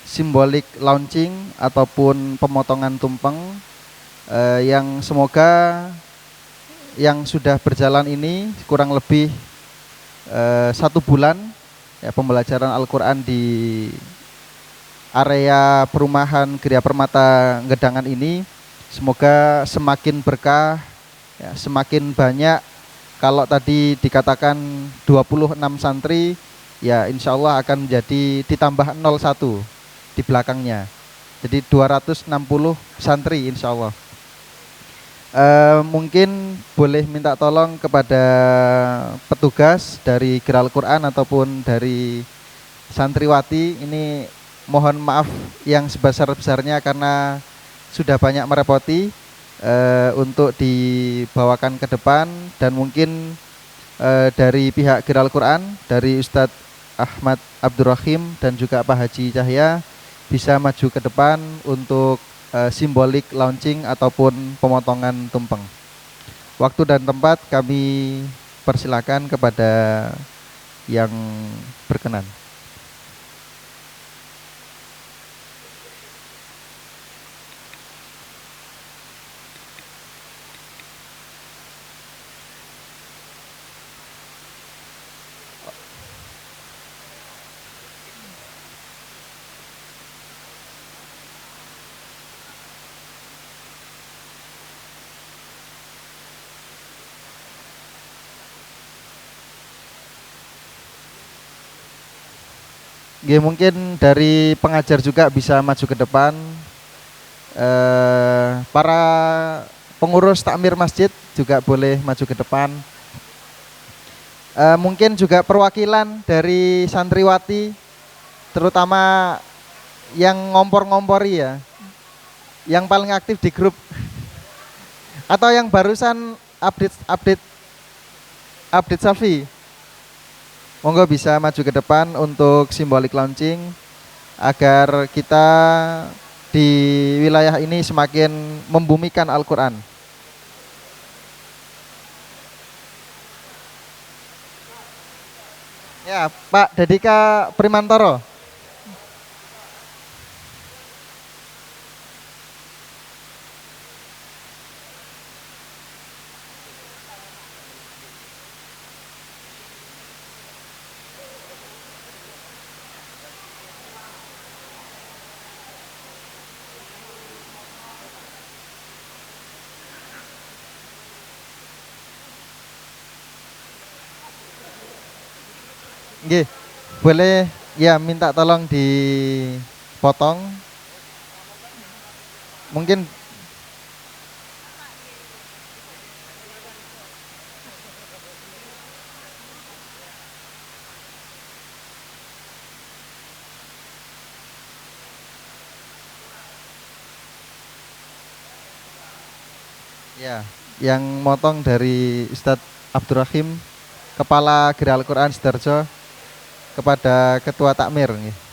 simbolik launching ataupun pemotongan tumpeng yang semoga yang sudah berjalan ini kurang lebih 1 bulan ya, pembelajaran Al-Quran di area perumahan Geria Permata Gedangan ini semoga semakin berkah ya, semakin banyak. Kalau tadi dikatakan 26 santri, ya insya Allah akan menjadi ditambah 01 di belakangnya. Jadi 260 santri insya Allah. Mungkin boleh minta tolong kepada petugas dari Gerak Al-Quran ataupun dari santriwati, ini mohon maaf yang sebesar-besarnya karena sudah banyak merepoti. Untuk dibawakan ke depan, dan mungkin dari pihak Gerak Al-Quran, dari Ustadz Ahmad Abdurrahim dan juga Pak Haji Cahya bisa maju ke depan untuk simbolik launching ataupun pemotongan tumpeng. Waktu dan tempat kami persilakan kepada yang berkenan. Ya, mungkin dari pengajar juga bisa maju ke depan. Para pengurus takmir masjid juga boleh maju ke depan. Mungkin juga perwakilan dari santriwati, terutama yang ngompor-ngompori ya, yang paling aktif di grup, atau yang barusan update selfie. Monggo bisa maju ke depan untuk simbolik launching agar kita di wilayah ini semakin membumikan Al-Quran. Ya, Pak Dedika Primantoro. Nggih, boleh ya minta tolong dipotong. Mungkin ya, yang motong dari Ustadz Abdurrahim, Kepala Gerak Al-Quran Sidoarjo, kepada Ketua Takmir. Nggih.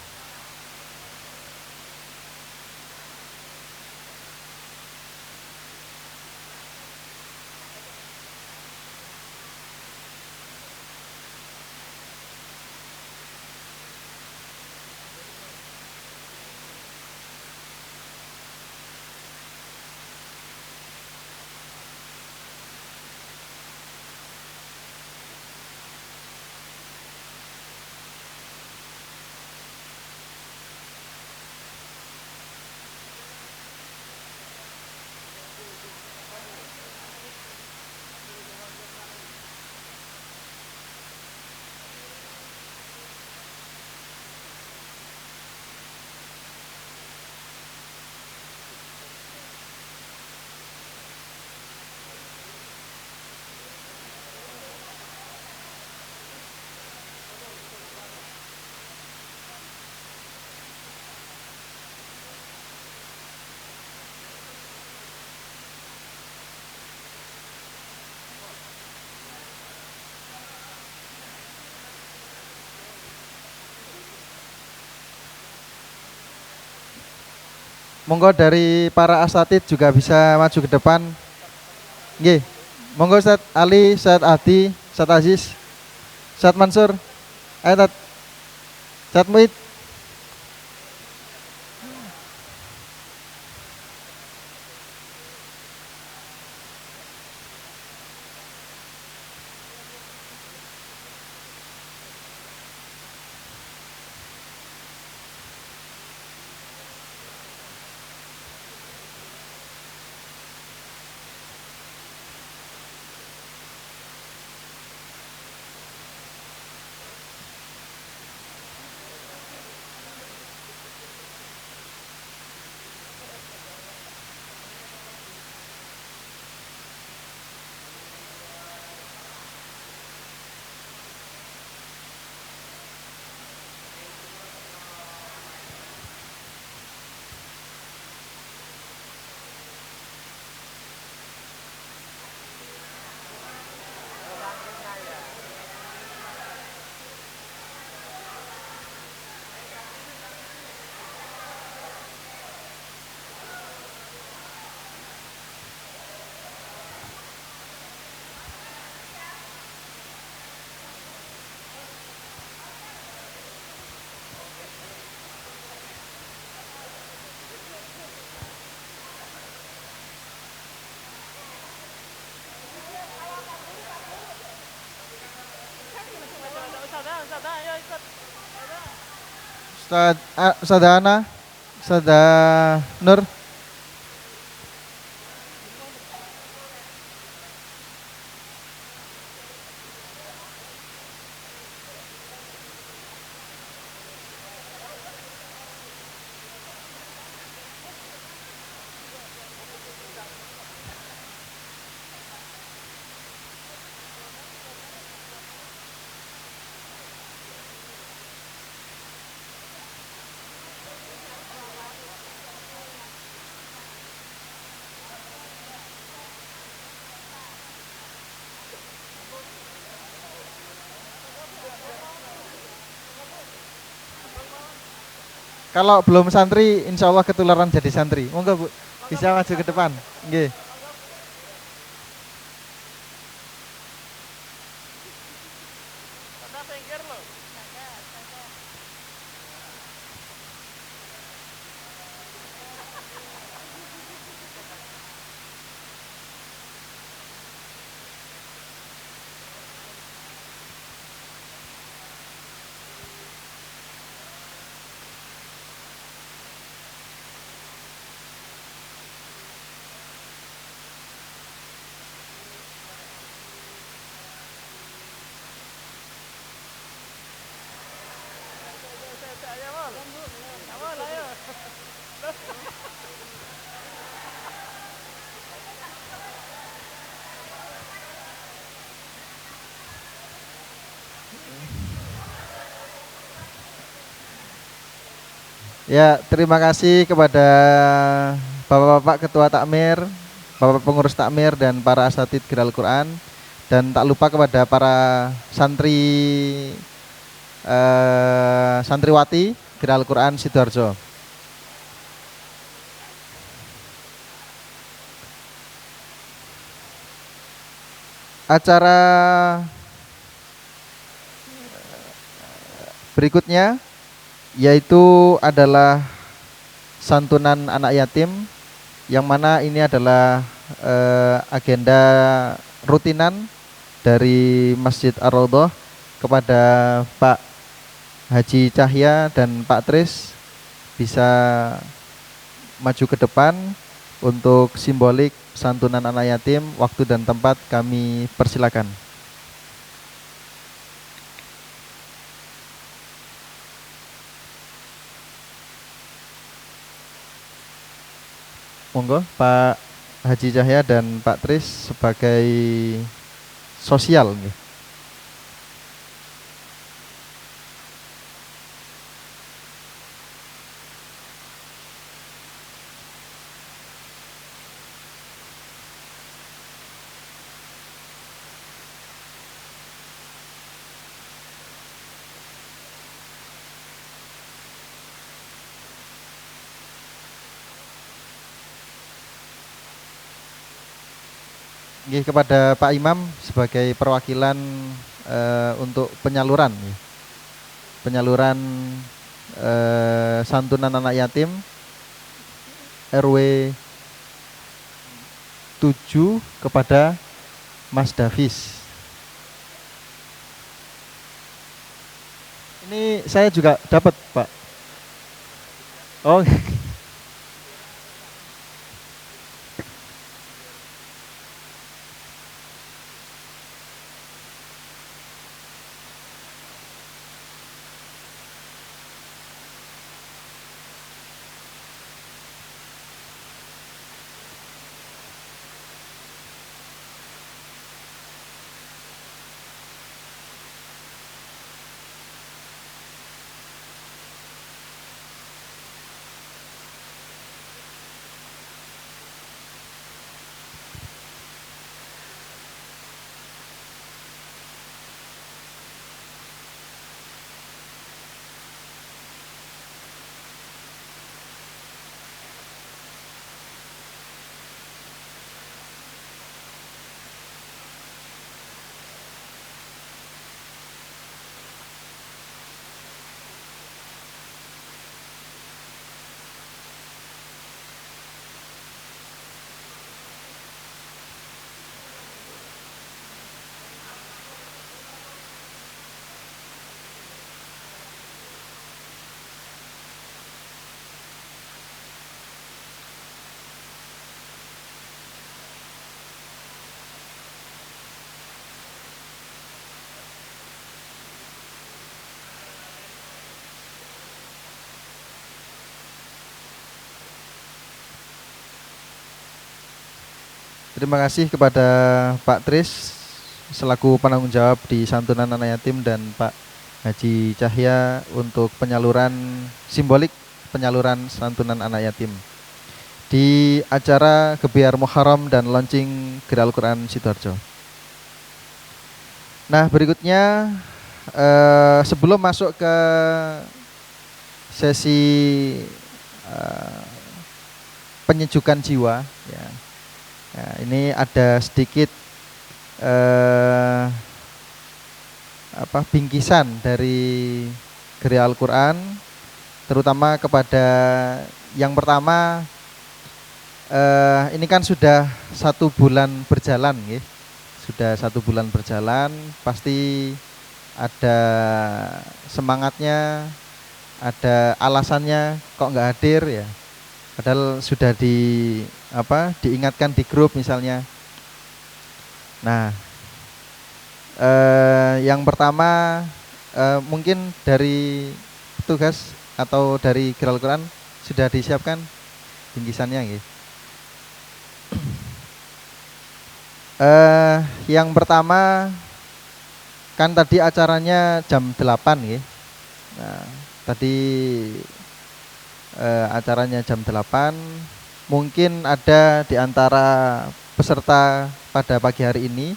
Monggo dari para asatid juga bisa maju ke depan. Nggih. Monggo Ustadz Ali, Ustadz Adi, Ustadz Aziz, Ustadz Mansur, ayo Tat. Ustadz Muid. Ustadz Ana, Ustadz Nur. Kalau belum santri, insya Allah ketularan jadi santri. Monggo Bu, bisa maju ke depan. Nggih. Ya, terima kasih kepada Bapak-bapak Ketua Takmir, Bapak Pengurus Takmir dan para asatid Geral Quran. Dan tak lupa kepada para santriwati Geral Quran Sidoarjo. Acara berikutnya yaitu adalah santunan anak yatim, yang mana ini adalah agenda rutinan dari Masjid Ar-Raudhah kepada Pak Haji Cahya dan Pak Tris. Bisa maju ke depan untuk simbolik santunan anak yatim. Waktu dan tempat kami persilakan. Monggo Pak Haji Cahya dan Pak Tris sebagai sosial. Nggih, kepada Pak Imam sebagai perwakilan untuk penyaluran santunan anak yatim RW 7 kepada Mas Davis. Ini saya juga dapat, Pak. Oh. Terima kasih kepada Pak Tris selaku penanggung jawab di santunan anak yatim dan Pak Haji Cahya untuk simbolik penyaluran santunan anak yatim di acara Gebiar Muharram dan launching Geral Quran Sidoarjo. Nah, berikutnya sebelum masuk ke sesi penyejukan jiwa ya. Ya, ini ada sedikit bingkisan dari Gereja Al-Quran, terutama kepada yang pertama. Ini kan sudah 1 bulan berjalan ya. Sudah 1 bulan berjalan, pasti ada semangatnya, ada alasannya kok nggak hadir ya. Padahal sudah diingatkan di grup misalnya. Nah, yang pertama mungkin dari petugas atau dari Gereja Al-Quran sudah disiapkan bingkisannya gitu. Yang pertama kan tadi acaranya jam 8 ya. Nah, tadi acaranya jam 8. Mungkin ada di antara peserta pada pagi hari ini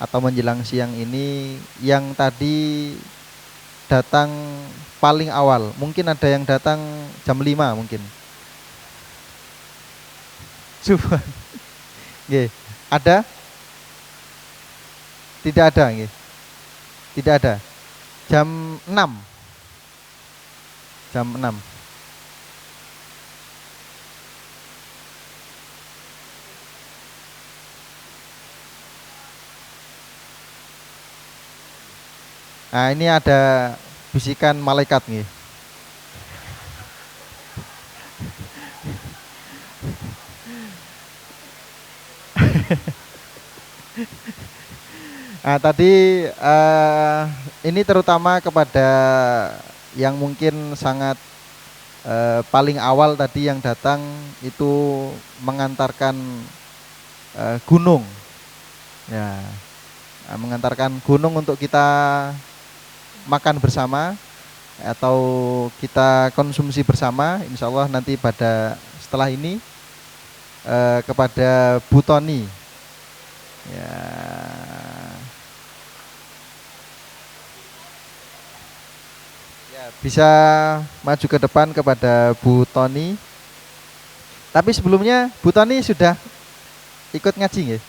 atau menjelang siang ini yang tadi datang paling awal. Mungkin ada yang datang jam 5 mungkin. Coba. Nggih. Ada? Tidak ada nggih. Tidak ada. Jam 6. Jam 6. Nah, ini ada bisikan malaikat nih. Nah, tadi ini terutama kepada yang mungkin sangat paling awal tadi yang datang itu mengantarkan gunung, ya, mengantarkan gunung untuk kita makan bersama atau kita konsumsi bersama. Insya Allah nanti pada setelah ini kepada Bu Toni, ya. Ya, bisa maju ke depan kepada Bu Toni. Tapi sebelumnya Bu Toni sudah ikut ngaji nggih?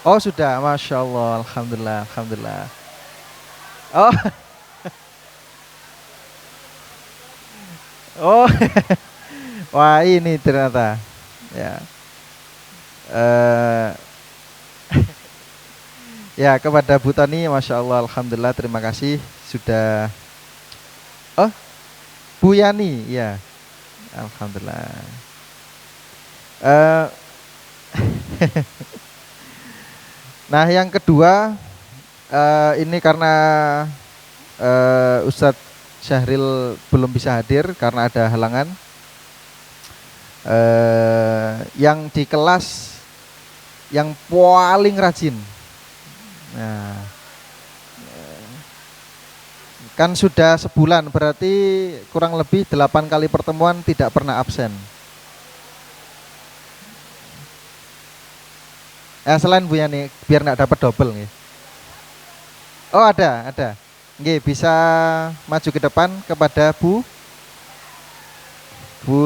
Oh sudah, Masya Allah, Alhamdulillah, Alhamdulillah. Oh, oh, wah ini ternyata, ya. Ya, kepada Bu Tani, Masya Allah, Alhamdulillah, terima kasih sudah. Oh, Bu Yani, ya, Alhamdulillah. Nah, yang kedua, ini karena Ustadz Syahril belum bisa hadir karena ada halangan. Yang di kelas yang paling rajin. Nah, kan sudah sebulan, berarti kurang lebih 8 kali pertemuan tidak pernah absen. Selain Bu Yani, biar nggak dapat double nih. Oh ada. Nggih, bisa maju ke depan kepada Bu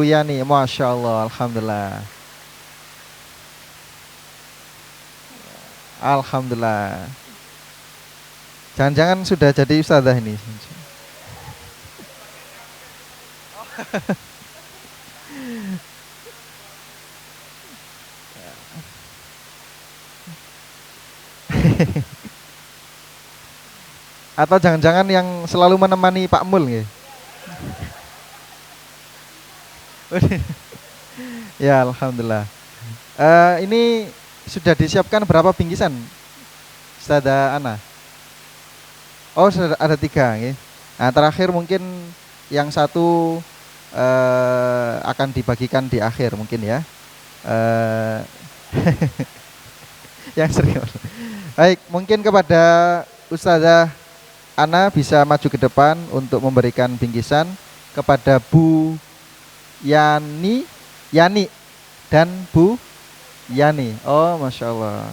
Yani, Masya Allah, Alhamdulillah. Alhamdulillah. Jangan-jangan sudah jadi ustadzah ini. Atau jangan-jangan yang selalu menemani Pak Mul nggih. Ya, Alhamdulillah. Ini sudah disiapkan berapa bingkisan, Ustazah Ana? Oh, sudah ada 3 nggih. Nah, terakhir mungkin yang satu akan dibagikan di akhir mungkin ya. Yang serius. Baik, mungkin kepada Ustazah Ana bisa maju ke depan untuk memberikan bingkisan kepada Bu Yani dan Bu Yani. Oh, Masya Allah.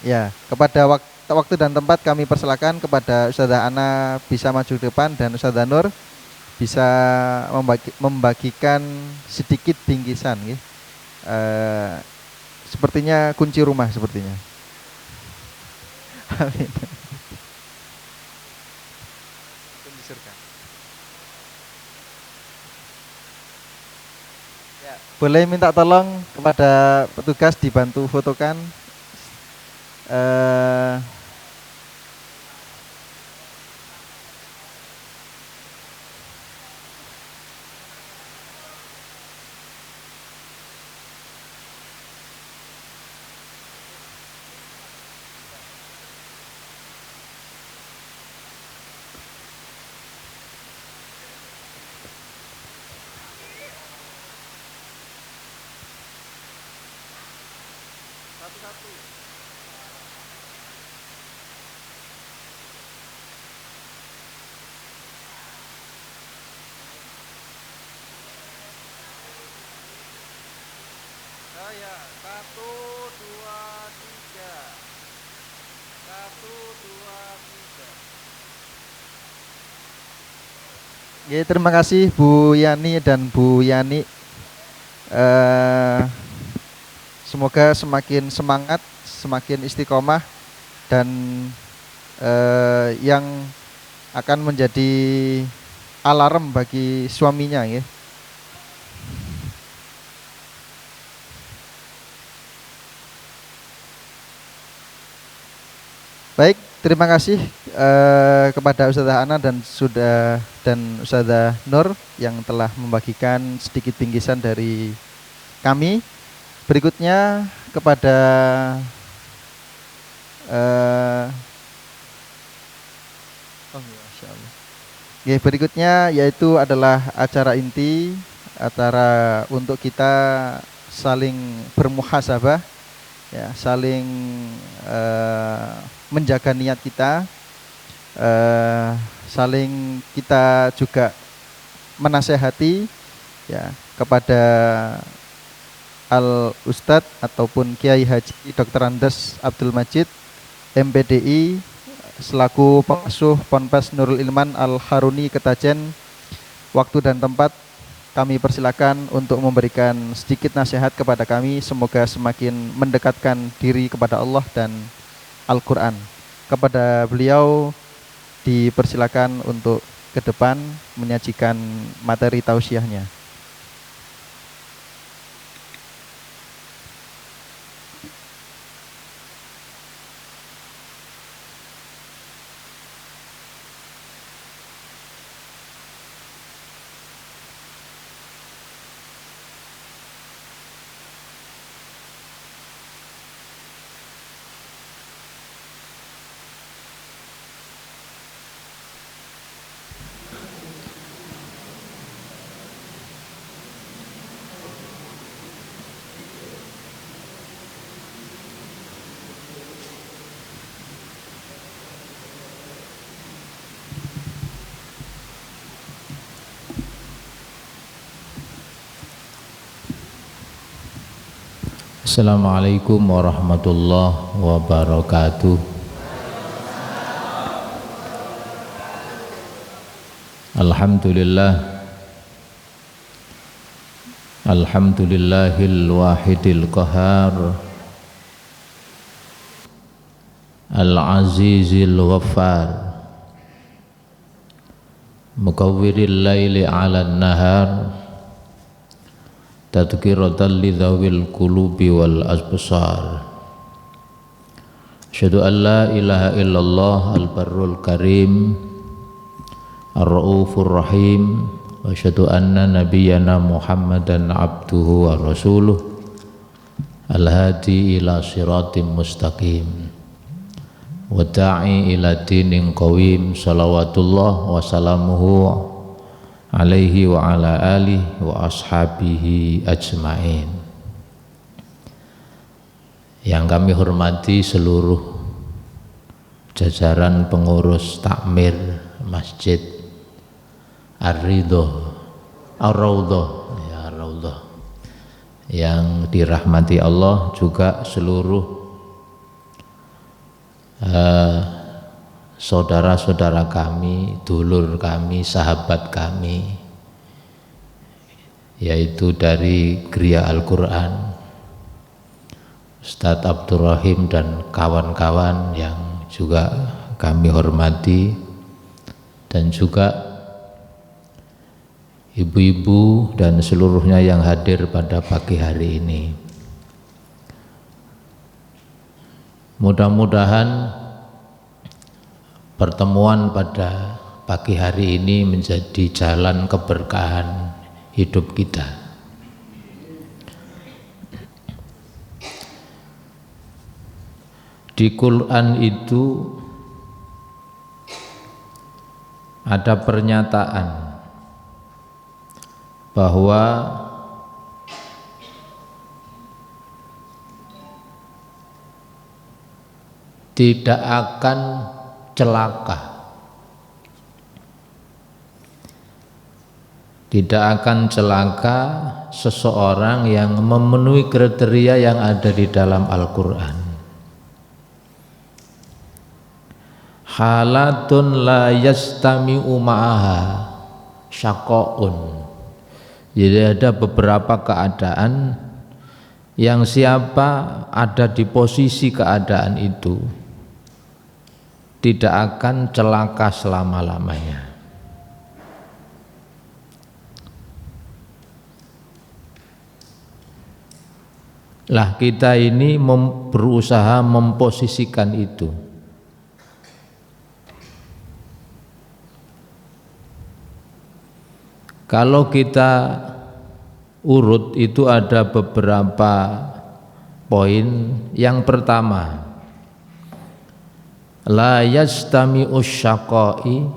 Ya, kepada waktu dan tempat kami persilakan kepada Ustazah Ana bisa maju ke depan dan Ustazah Nur bisa membagikan sedikit bingkisan ya. Sepertinya kunci rumah sepertinya. Amin. Ya, boleh minta tolong kepada petugas dibantu fotokan. Saya 1, 2, 3. 1, 2, 3. Ya, terima kasih Bu Yani dan Bu Yani. Semoga semakin semangat, semakin istiqomah dan yang akan menjadi alarm bagi suaminya ya. Baik, terima kasih kepada Ustazah Ana dan Ustazah Nur yang telah membagikan sedikit bingkisan dari kami. Berikutnya kepada berikutnya yaitu adalah acara inti, acara untuk kita saling bermuhasabah, ya, saling menjaga niat kita, saling kita juga menasehati ya kepada Al Ustadz ataupun Kiai Haji Dr. Andes Abdul Majid MPDI selaku pengasuh Ponpes Nurul Ilman Al Haruni Ketajen. Waktu dan tempat kami persilakan untuk memberikan sedikit nasihat kepada kami, semoga semakin mendekatkan diri kepada Allah dan Al-Quran. Kepada beliau dipersilakan untuk ke depan menyajikan materi tausiahnya. Assalamualaikum warahmatullahi wabarakatuh. Alhamdulillah, alhamdulillahil wahidil qahar, al-azizil ghaffar, mukawwiril laili 'alan nahar, tadhkiratan lidzawil qulubi wal absar. Asyhadu an la ilaha illallah al-barrul karim ar-raufur rahim wa asyhadu anna nabiyyana Muhammadan abduhu wa rasuluh al-hadi ila siratim mustaqim wa da'i ila dinin qawim. Salawatullah wa salamuhu alaihi wa ala alihi wa ashabihi ajmain. Yang kami hormati seluruh jajaran pengurus takmir Masjid Ar-Ridho Ar-Raudhah ya, Ar-Raudhah, yang dirahmati Allah, juga seluruh saudara-saudara kami, dulur kami, sahabat kami, yaitu dari Gria Al-Quran, Ustadz Abdurrahim dan kawan-kawan yang juga kami hormati, dan juga ibu-ibu dan seluruhnya yang hadir pada pagi hari ini. Mudah-mudahan pertemuan pada pagi hari ini menjadi jalan keberkahan hidup kita. Di Quran itu ada pernyataan bahwa tidak akan celaka, tidak akan celaka seseorang yang memenuhi kriteria yang ada di dalam Al-Quran. Halatun la yastami'u ma'aha syaqa'un. Jadi ada beberapa keadaan yang siapa ada di posisi keadaan itu tidak akan celaka selama-lamanya. Lah kita ini berusaha memposisikan itu. Kalau kita urut itu ada beberapa poin. Yang pertama, la yastami'u syaqai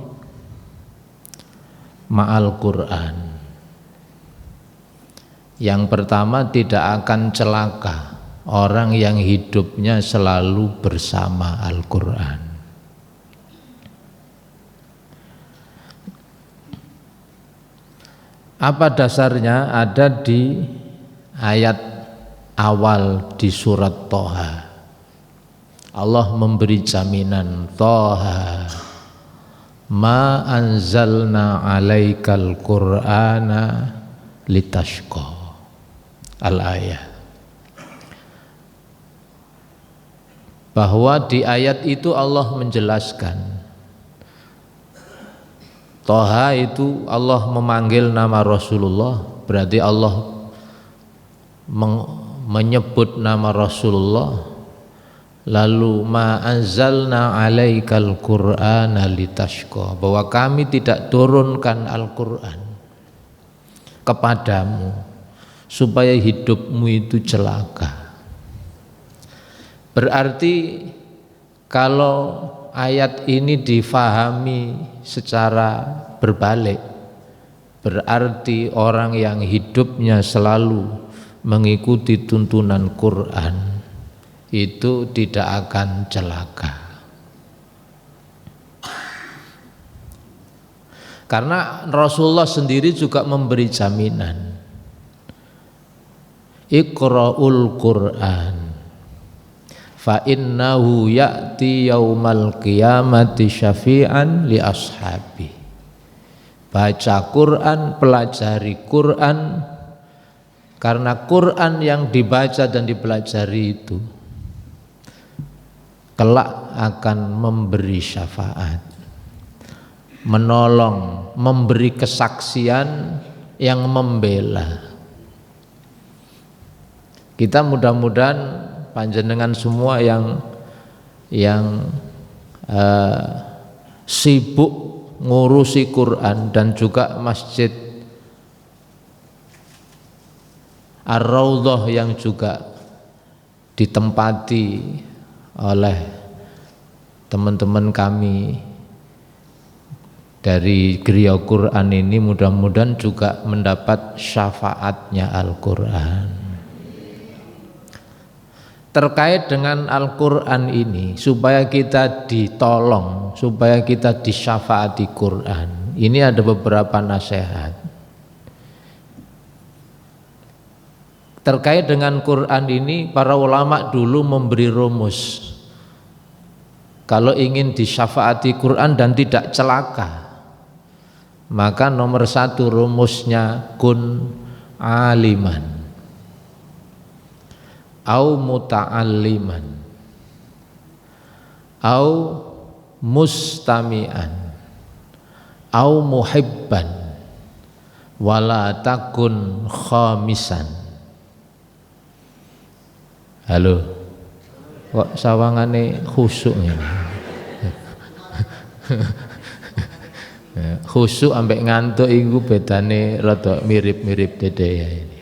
ma'al Qur'an. Yang pertama, tidak akan celaka orang yang hidupnya selalu bersama Al-Qur'an. Apa dasarnya? Ada di ayat awal di surat Thaha. Allah memberi jaminan, Thaha ma anzalna alaikal qur'ana litashqa. Al-ayah. Bahwa di ayat itu Allah menjelaskan, Thaha itu Allah memanggil nama Rasulullah, berarti Allah menyebut nama Rasulullah. Lalu ma anzalna alaikal qur'ana litashqa, bahwa kami tidak turunkan Al-Qur'an kepadamu supaya hidupmu itu celaka. Berarti kalau ayat ini difahami secara berbalik, berarti orang yang hidupnya selalu mengikuti tuntunan Quran itu tidak akan celaka. Karena Rasulullah sendiri juga memberi jaminan, Iqra'ul Qur'an fa innahu ya'ti yaumal qiyamati syafi'an li ashabi. Baca Quran, pelajari Quran, karena Quran yang dibaca dan dipelajari itu kelak akan memberi syafaat, menolong, memberi kesaksian yang membela. Kita mudah-mudahan panjenengan semua yang sibuk ngurusi Quran dan juga Masjid Ar-Raudhah yang juga ditempati oleh teman-teman kami dari Gria Quran ini, mudah-mudahan juga mendapat syafaatnya Al-Quran. Terkait dengan Al-Quran ini, supaya kita ditolong, supaya kita disyafaati Quran, ini ada beberapa nasihat. Terkait dengan Quran ini, para ulama dulu memberi rumus. kalau ingin disyafaati Quran dan tidak celaka, maka nomor satu rumusnya kun aliman au muta'alliman au mustami'an au muhibban wala takun khamisan. Halo, kok sawangane khusuk ini? Khusuk ambek ngantuk iku bedane rada mirip-mirip dede ya ini.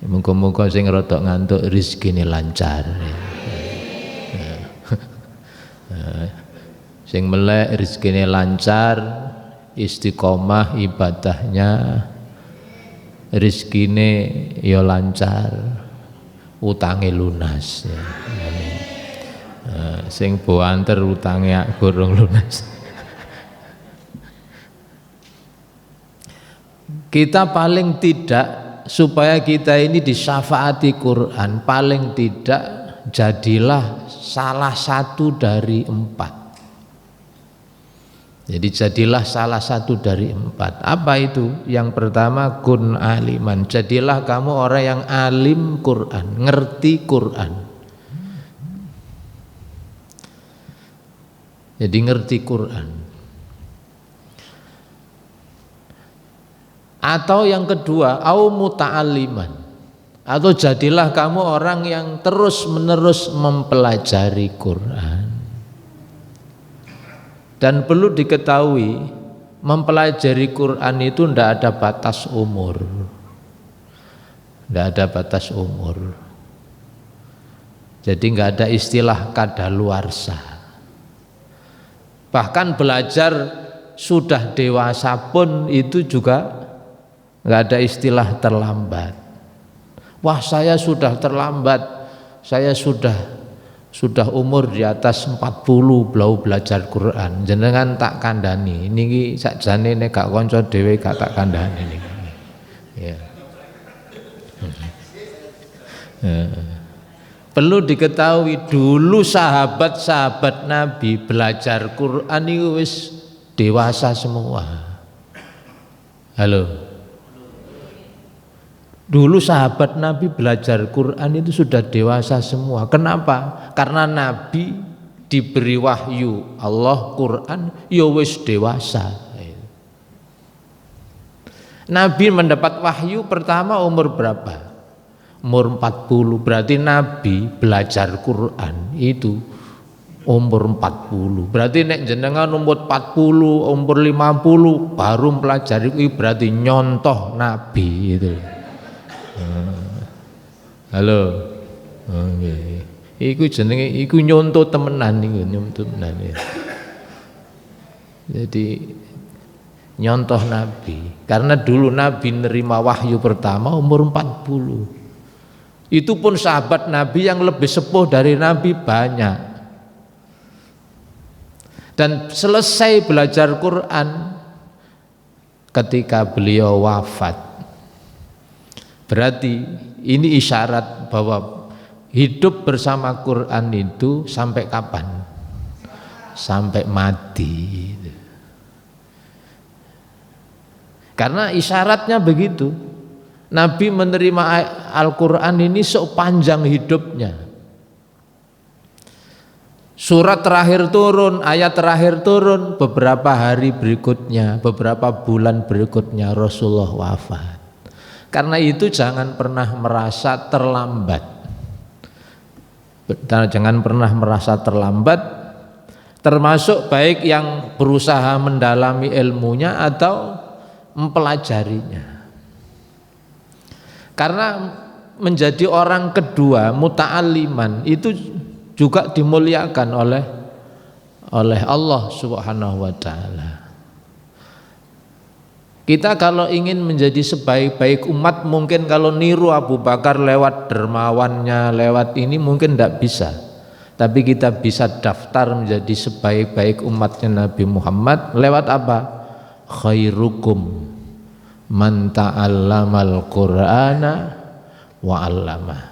Muga-muga sing rada ngantuk rezekine lancar. Sing melek rezekine lancar, istiqomah ibadahnya, rezekine ya lancar, utange lunas ya. Sing boanter utange gorong lunas. Kita paling tidak, supaya kita ini disyafaati Quran, paling tidak jadilah salah satu dari 4. Jadi jadilah salah satu dari 4. Apa itu? Yang pertama kun aliman, jadilah kamu orang yang alim Quran, ngerti Quran. Jadi ngerti Quran. Atau yang kedua, au muta'alliman, atau jadilah kamu orang yang terus-menerus mempelajari Quran. Dan perlu diketahui, mempelajari Quran itu tidak ada batas umur. Tidak ada batas umur. Jadi nggak ada istilah kadaluarsa. Bahkan belajar sudah dewasa pun itu juga nggak ada istilah terlambat. Wah, saya sudah terlambat, saya sudah umur di atas 40 blau belajar Quran. Jenengan tak kandani. Niki sakjane nek gak kanca dhewe gak tak kandani niki. Ya. Perlu diketahui dulu sahabat-sahabat Nabi belajar Quran itu wis dewasa semua. Halo. Dulu sahabat Nabi belajar Quran itu sudah dewasa semua. Kenapa? Karena Nabi diberi wahyu Allah Quran ya wis dewasa. Nabi mendapat wahyu pertama umur berapa? Umur 40. Berarti Nabi belajar Quran itu umur 40. Berarti nek jenengan umur 40, umur 50 baru pelajari itu berarti nyontoh Nabi itu. Halo. Nggih. Iku jenenge iku nyontoh temenan niku, nyontoh temenan ya. Jadi nyontoh Nabi. Karena dulu Nabi nerima wahyu pertama umur 40. Itu pun sahabat Nabi yang lebih sepuh dari Nabi banyak. Dan selesai belajar Quran ketika beliau wafat. Berarti ini isyarat bahwa hidup bersama Quran itu sampai kapan? Sampai mati. Karena isyaratnya begitu. Nabi menerima Al-Quran ini sepanjang hidupnya. Surat terakhir turun, ayat terakhir turun, beberapa hari berikutnya, beberapa bulan berikutnya Rasulullah wafat. Karena itu jangan pernah merasa terlambat. Jangan pernah merasa terlambat, termasuk baik yang berusaha mendalami ilmunya atau mempelajarinya. Karena menjadi orang kedua muta'alliman itu juga dimuliakan oleh Allah Subhanahu wa taala. Kita kalau ingin menjadi sebaik-baik umat, mungkin kalau niru Abu Bakar lewat dermawannya, lewat ini mungkin tidak bisa. Tapi kita bisa daftar menjadi sebaik-baik umatnya Nabi Muhammad lewat apa? Khairukum man ta'allamal Qur'ana wa 'allamah.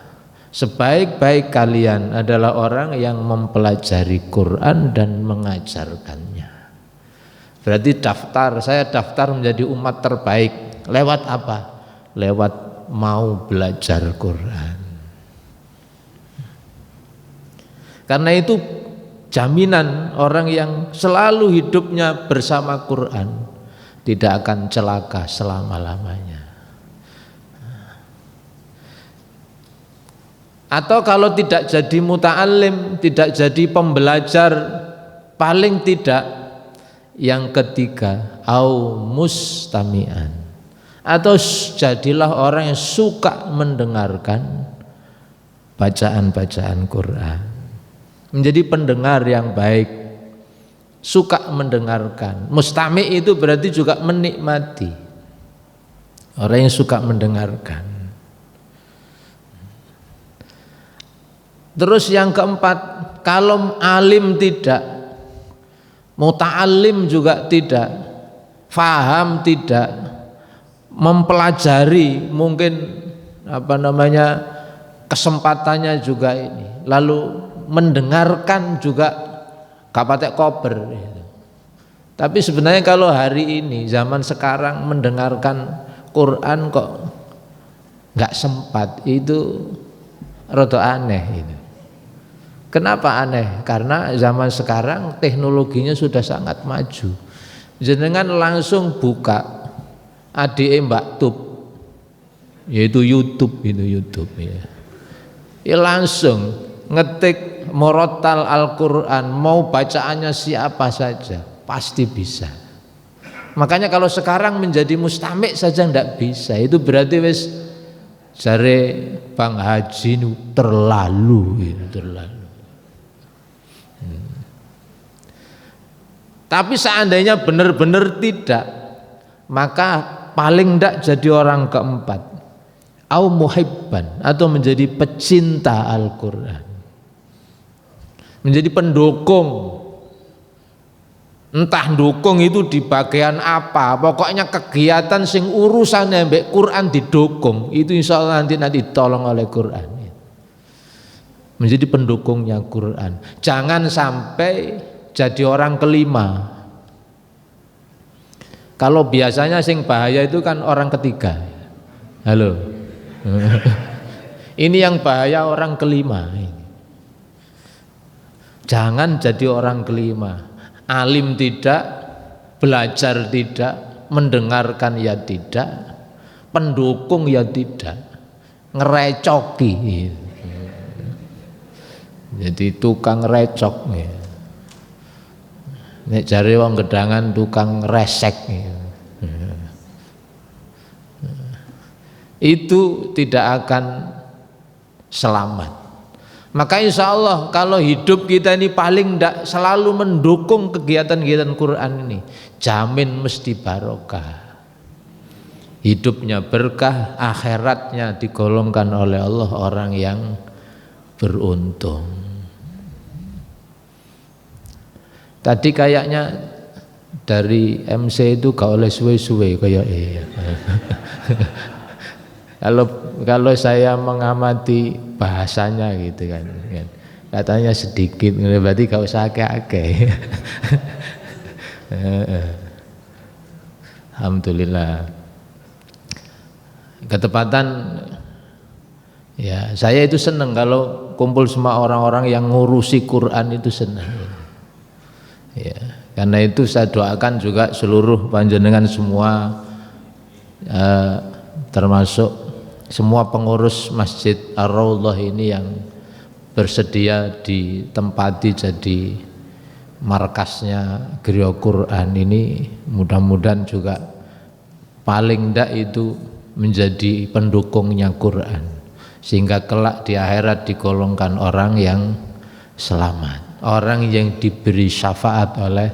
Sebaik-baik kalian adalah orang yang mempelajari Quran dan mengajarkannya. Berarti saya daftar menjadi umat terbaik. Lewat apa? Lewat mau belajar Quran. Karena itu jaminan orang yang selalu hidupnya bersama Quran tidak akan celaka selama-lamanya. Atau kalau tidak jadi muta'alim, tidak jadi pembelajar, paling tidak yang ketiga, au mustami'an, atau jadilah orang yang suka mendengarkan bacaan-bacaan Quran, menjadi pendengar yang baik, suka mendengarkan. Mustami' itu berarti juga menikmati, orang yang suka mendengarkan. Terus yang keempat, kalau alim tidak, muta'alim juga tidak, faham tidak, mempelajari mungkin kesempatannya juga ini, lalu mendengarkan juga gak patek kober. Tapi sebenarnya kalau hari ini zaman sekarang mendengarkan Quran kok gak sempat, itu rada aneh itu. Kenapa aneh? Karena zaman sekarang teknologinya sudah sangat maju. Jenengan langsung buka ADE Mbak Tub, yaitu YouTube ya. Ya langsung ngetik Murattal Al-Quran, mau bacaannya siapa saja pasti bisa. Makanya kalau sekarang menjadi mustami' saja ndak bisa, itu berarti wis jare Bang Haji terlalu. Tapi seandainya benar-benar tidak, maka paling tidak jadi orang keempat, au muhibban, atau menjadi pecinta Al-Quran, menjadi pendukung. Entah dukung itu di bagian apa, pokoknya kegiatan sing urusannya mbek Quran didukung, itu insya Allah nanti ditolong oleh Quran. Menjadi pendukungnya Quran. Jangan sampai jadi orang kelima. Kalau biasanya sing bahaya itu kan orang ketiga. Halo. Ini yang bahaya orang kelima. Jangan jadi orang kelima. Alim tidak, belajar tidak, mendengarkan ya tidak, pendukung ya tidak, ngerecoki. Jadi tukang recok ya. Nek jare wong Gedangan tukang resek ya. Itu tidak akan selamat. Maka insya Allah kalau hidup kita ini paling tidak selalu mendukung kegiatan-kegiatan Quran ini, jamin mesti barokah. Hidupnya berkah, akhiratnya digolongkan oleh Allah orang yang beruntung. Tadi kayaknya dari MC itu gak oleh suwe-suwe kayak Kalau saya mengamati bahasanya gitu kan, katanya sedikit, berarti gak usah akeh-akeh. Alhamdulillah. Ketepatan ya, saya itu senang kalau kumpul sama orang-orang yang ngurusi Quran, itu senang. Ya, karena itu saya doakan juga seluruh panjenengan semua, termasuk semua pengurus Masjid Ar-Raudhah ini yang bersedia ditempati jadi markasnya Griya Quran ini, mudah-mudahan juga paling ndak itu menjadi pendukungnya Quran, sehingga kelak di akhirat digolongkan orang yang selamat, orang yang diberi syafaat oleh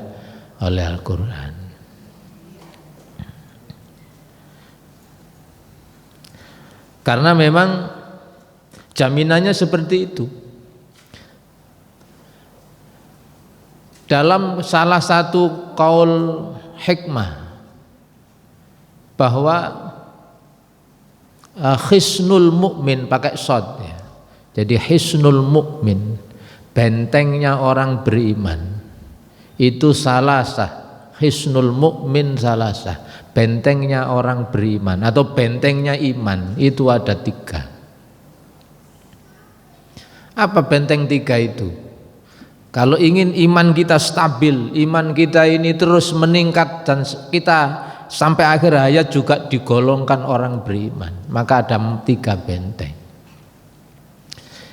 Al-Quran. Karena memang jaminannya seperti itu. Dalam salah satu qaul hikmah bahwa khisnul mukmin pakai shad ya. Jadi hisnul mukmin, bentengnya orang beriman itu salasah. Hisnul mukmin salasah, bentengnya orang beriman atau bentengnya iman itu ada 3. Apa benteng 3 itu? Kalau ingin iman kita stabil, iman kita ini terus meningkat dan kita sampai akhir hayat juga digolongkan orang beriman, maka ada 3 benteng.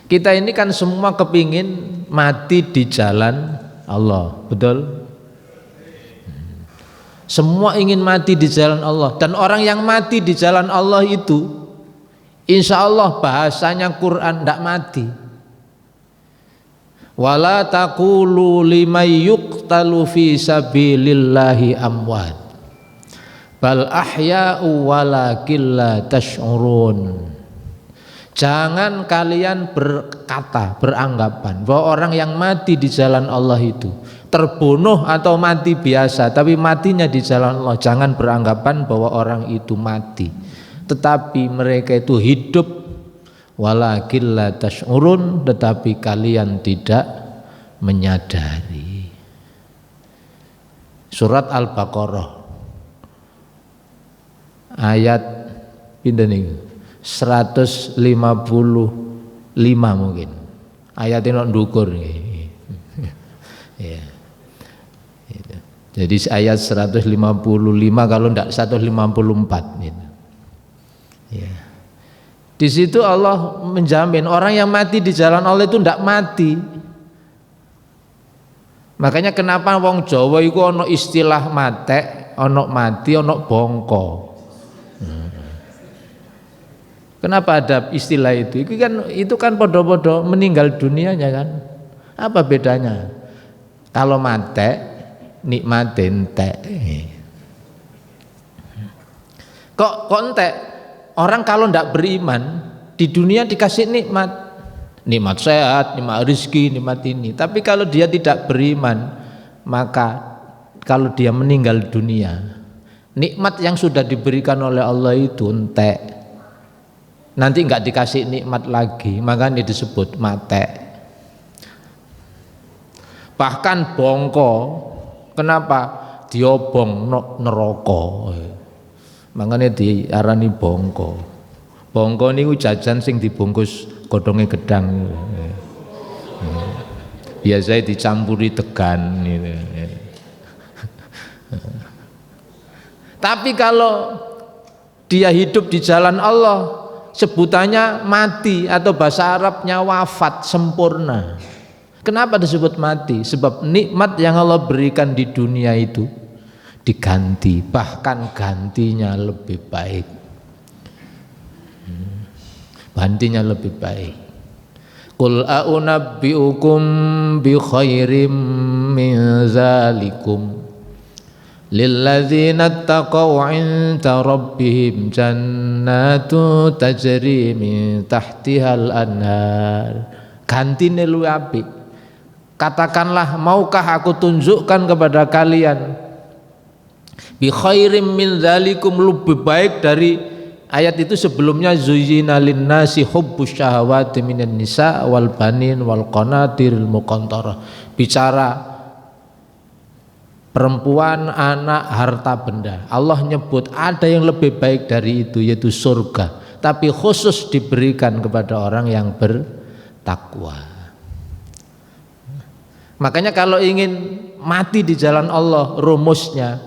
Kita ini kan semua kepingin mati di jalan Allah, betul? Semua ingin mati di jalan Allah, dan orang yang mati di jalan Allah itu insya Allah bahasanya Quran tidak mati. Wala taqulu liman yuqtalu fi sabilillahi amwat bal ahya'u walakin la tash'urun. Jangan kalian berkata, beranggapan bahwa orang yang mati di jalan Allah itu terbunuh atau mati biasa, tapi matinya di jalan Allah. Jangan beranggapan bahwa orang itu mati, tetapi mereka itu hidup. Walakin la tash'urun, tetapi kalian tidak menyadari. Surat Al-Baqarah ayat pinten niku 155 mungkin. Ayat ini ndukur nggih. Ya. Jadi ayat 155 kalau tidak 154 gitu. Ya. Di situ Allah menjamin orang yang mati di jalan Allah itu tidak mati. Makanya kenapa wong Jawa itu ono istilah matek, ono mati, ono bongko. Kenapa ada istilah itu? Itu kan podo-podo meninggal dunianya kan. Apa bedanya? Kalau matek nikmat entek. Kok entek? Orang kalau tidak beriman di dunia dikasih nikmat sehat, nikmat rezeki, nikmat ini. Tapi kalau dia tidak beriman, maka kalau dia meninggal dunia, nikmat yang sudah diberikan oleh Allah itu entek. Nanti enggak dikasih nikmat lagi, makanya disebut matek. Bahkan bongko, kenapa? Diobong neraka. Makanya diarani bongko. Bongko niku jajan sing dibungkus godhonge gedang. Biasanya dicampuri degan gitu. Tapi kalau dia hidup di jalan Allah, sebutannya mati atau bahasa Arabnya wafat sempurna. Kenapa disebut mati? Sebab nikmat yang Allah berikan di dunia itu diganti, bahkan gantinya lebih baik. Gantinya lebih baik. Qul a'unabbi'ukum bi khairim min zalikum lilladzina taqaw 'inda rabbihim jannatu tajri min tahtihal anhar. Gantine luwih apik. Katakanlah, maukah aku tunjukkan kepada kalian bi khairim min dzalikum, lebih baik dari ayat itu sebelumnya. Zuyyina linnasi hubbus syahawati minan nisa wal banin wal qanatiril muqantarah, bicara perempuan, anak, harta benda. Allah nyebut ada yang lebih baik dari itu, yaitu surga, tapi khusus diberikan kepada orang yang bertakwa. Makanya kalau ingin mati di jalan Allah, rumusnya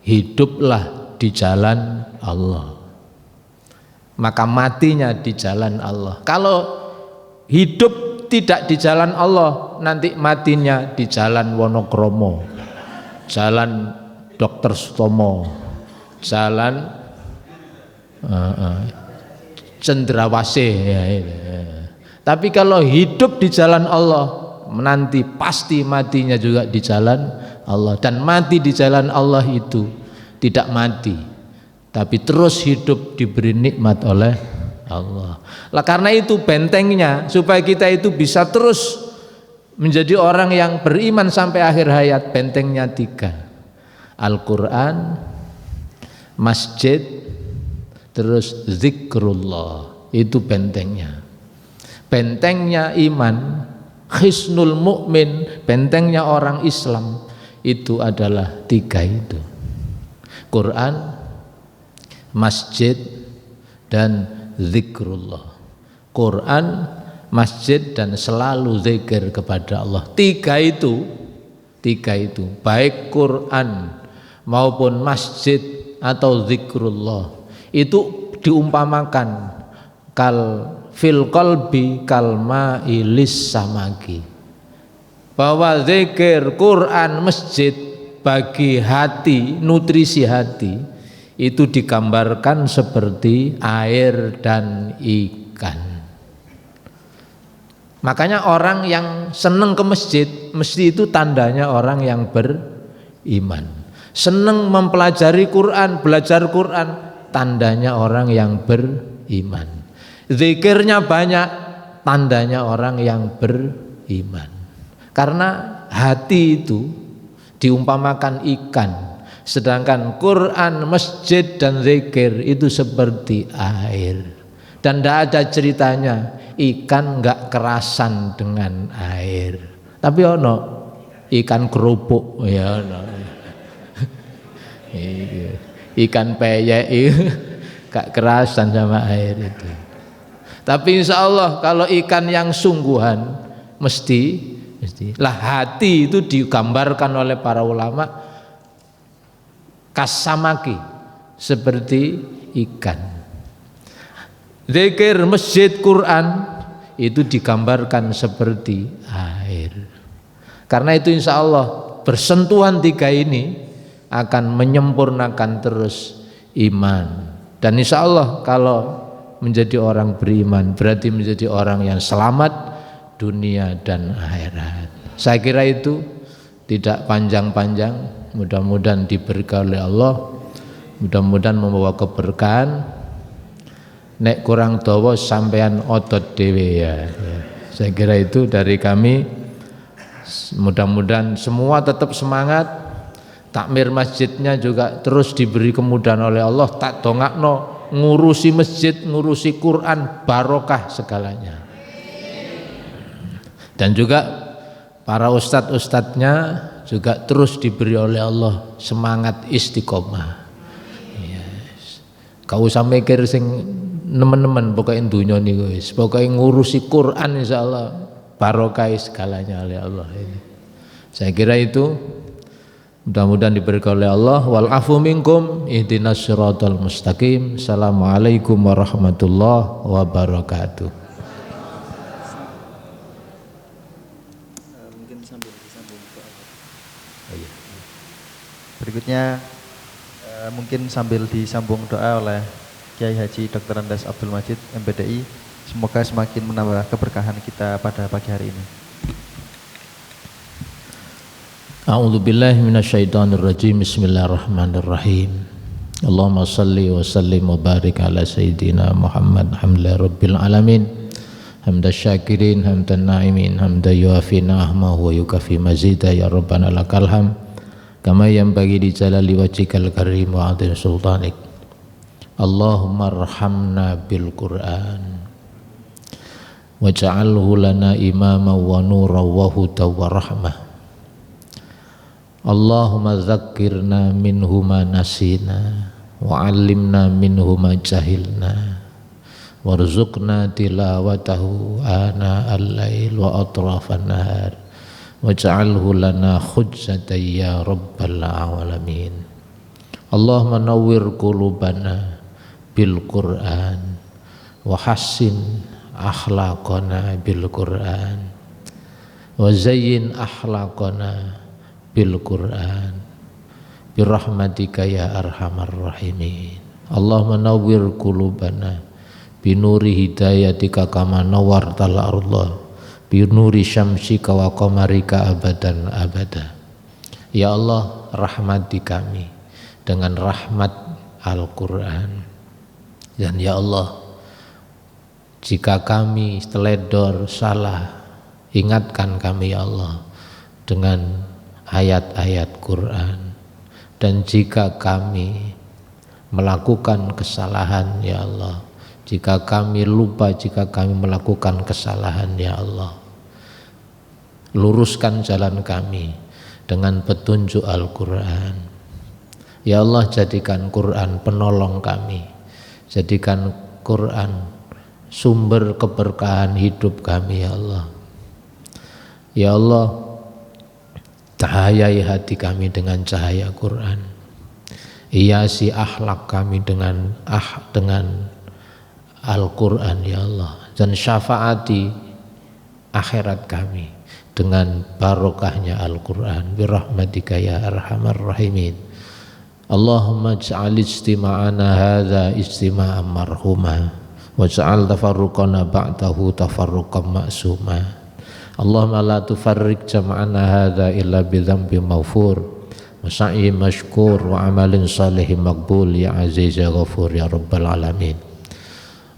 hiduplah di jalan Allah, maka matinya di jalan Allah. Kalau hidup tidak di jalan Allah, nanti matinya di jalan Wonokromo, jalan Dr. Sutomo, jalan Cendrawasih ya. Tapi kalau hidup di jalan Allah, nanti pasti matinya juga di jalan Allah. Dan mati di jalan Allah itu tidak mati, tapi terus hidup, diberi nikmat oleh Allah. Lah karena itu bentengnya supaya kita itu bisa terus menjadi orang yang beriman sampai akhir hayat, bentengnya 3: Al-Quran, masjid, terus zikrullah. Itu bentengnya. bentengnya iman, hisnul mukmin, bentengnya orang Islam itu adalah 3 itu. Quran, masjid, dan zikrullah. Quran, masjid, dan selalu zikir kepada Allah. 3 itu, baik Quran maupun masjid atau zikrullah, itu diumpamakan kal fil qalbi kal ma'ilis samaki, bahwa zikir, Quran, masjid bagi hati, nutrisi hati itu digambarkan seperti air dan ikan. Makanya orang yang senang ke masjid, mesti itu tandanya orang yang beriman. Senang mempelajari Quran, belajar Quran, tandanya orang yang beriman. Zikirnya banyak, tandanya orang yang beriman. Karena hati itu diumpamakan ikan, sedangkan Quran, masjid, dan zikir itu seperti air. Dan tidak ada ceritanya ikan nggak kerasan dengan air. Tapi ono ikan kerupuk, ya ono. Ikan peyek itu gak kerasan sama air itu. Tapi insya Allah kalau ikan yang sungguhan mesti lah, hati itu digambarkan oleh para ulama kasamaki, seperti ikan. Zikir, masjid, Quran itu digambarkan seperti air. Karena itu insya Allah bersentuhan 3 ini akan menyempurnakan terus iman. Dan insya Allah kalau menjadi orang beriman berarti menjadi orang yang selamat dunia dan akhirat. Saya kira itu tidak panjang-panjang, mudah-mudahan diberkahi oleh Allah, mudah-mudahan membawa keberkahan. Nek kurang dawa sampean otot dhewe ya. Saya kira itu dari kami. Mudah-mudahan semua tetap semangat. Takmir masjidnya juga terus diberi kemudahan oleh Allah. Tak dongakno ngurusi masjid, ngurusi Quran, barokah segalanya. Dan juga para ustadz-ustadznya juga terus diberi oleh Allah semangat istiqomah. Yes. Kau usah mikir sing nemen-nemen pokoknya dunia nih guys, pokoknya ngurusi Quran insyaallah barokah segalanya oleh Allah ini. Saya kira itu mudah-mudahan diberkahi oleh Allah. Wal afu minkum ihdinas siratal mustaqim. Assalamualaikum warahmatullahi wabarakatuh. Berikutnya mungkin sambil disambung doa oleh Kiai Haji Dr. Andes Abdul Majid MPDI, semoga semakin menambah keberkahan kita pada pagi hari ini. A'udzubillahi minasyaitonirrajim. Bismillahirrahmanirrahim. Allahumma salli wa sallim wa barik ala sayyidina Muhammad hamdulillah rabbil alamin. Hamdan syakirin, hamdan na'imin, hamdan yuafi na'ahmahu wa yukafi mazida ya rabbana lakal hamd. Kama yang bagi di jalali wajhikal karim wa adil sultanik. Allahumma arhamna bil Qur'an waj'alhu lana imama wa nura wa huda wa rahmah. Allahumma dzakkirna minhu ma nasina wa 'allimna minhu ma jahilna warzuqna tilawatahu ana al-lail wa atrafan nahar waj'alhu lana hujjatan ya rabbal alamin. Allahumma nawwir qulubana bil Qur'an wa hassin akhlaqana bil Qur'an wa zayyin akhlaqana bil Qur'an bi rahmatika ya arhamar rahimin. Allahumma nawwir qulubana bi nuri hidayatika kama nawwartal ardh bi nuri syamsika wa qamarika abadan abada. Ya Allah, rahmati kami dengan rahmat Al-Qur'an. Dan ya Allah, jika kami teledor salah, ingatkan kami ya Allah dengan ayat-ayat Quran. Dan jika kami melakukan kesalahan ya Allah, jika kami lupa, jika kami melakukan kesalahan, ya Allah. Luruskan jalan kami dengan petunjuk Al-Quran. Ya Allah, jadikan Quran penolong kami, jadikan Quran sumber keberkahan hidup kami, ya Allah. Ya Allah, cahayai hati kami dengan cahaya Quran, hiasi akhlak kami dengan Al-Quran, ya Allah, dan syafaati akhirat kami dengan barokahnya Al-Quran birahmatika ya arhamar rahimin. Allahumma ij'al istima'ana hadza istima'an marhuma waj'al tafarruqana ba'dahu tafarruqan ma'suma. Allahumma la tufarriq jam'ana hadza illa bidhanbi maghfur wa sa'yi mashkur wa amalin salihin maqbul ya aziz ya ghafur ya rabbal alamin.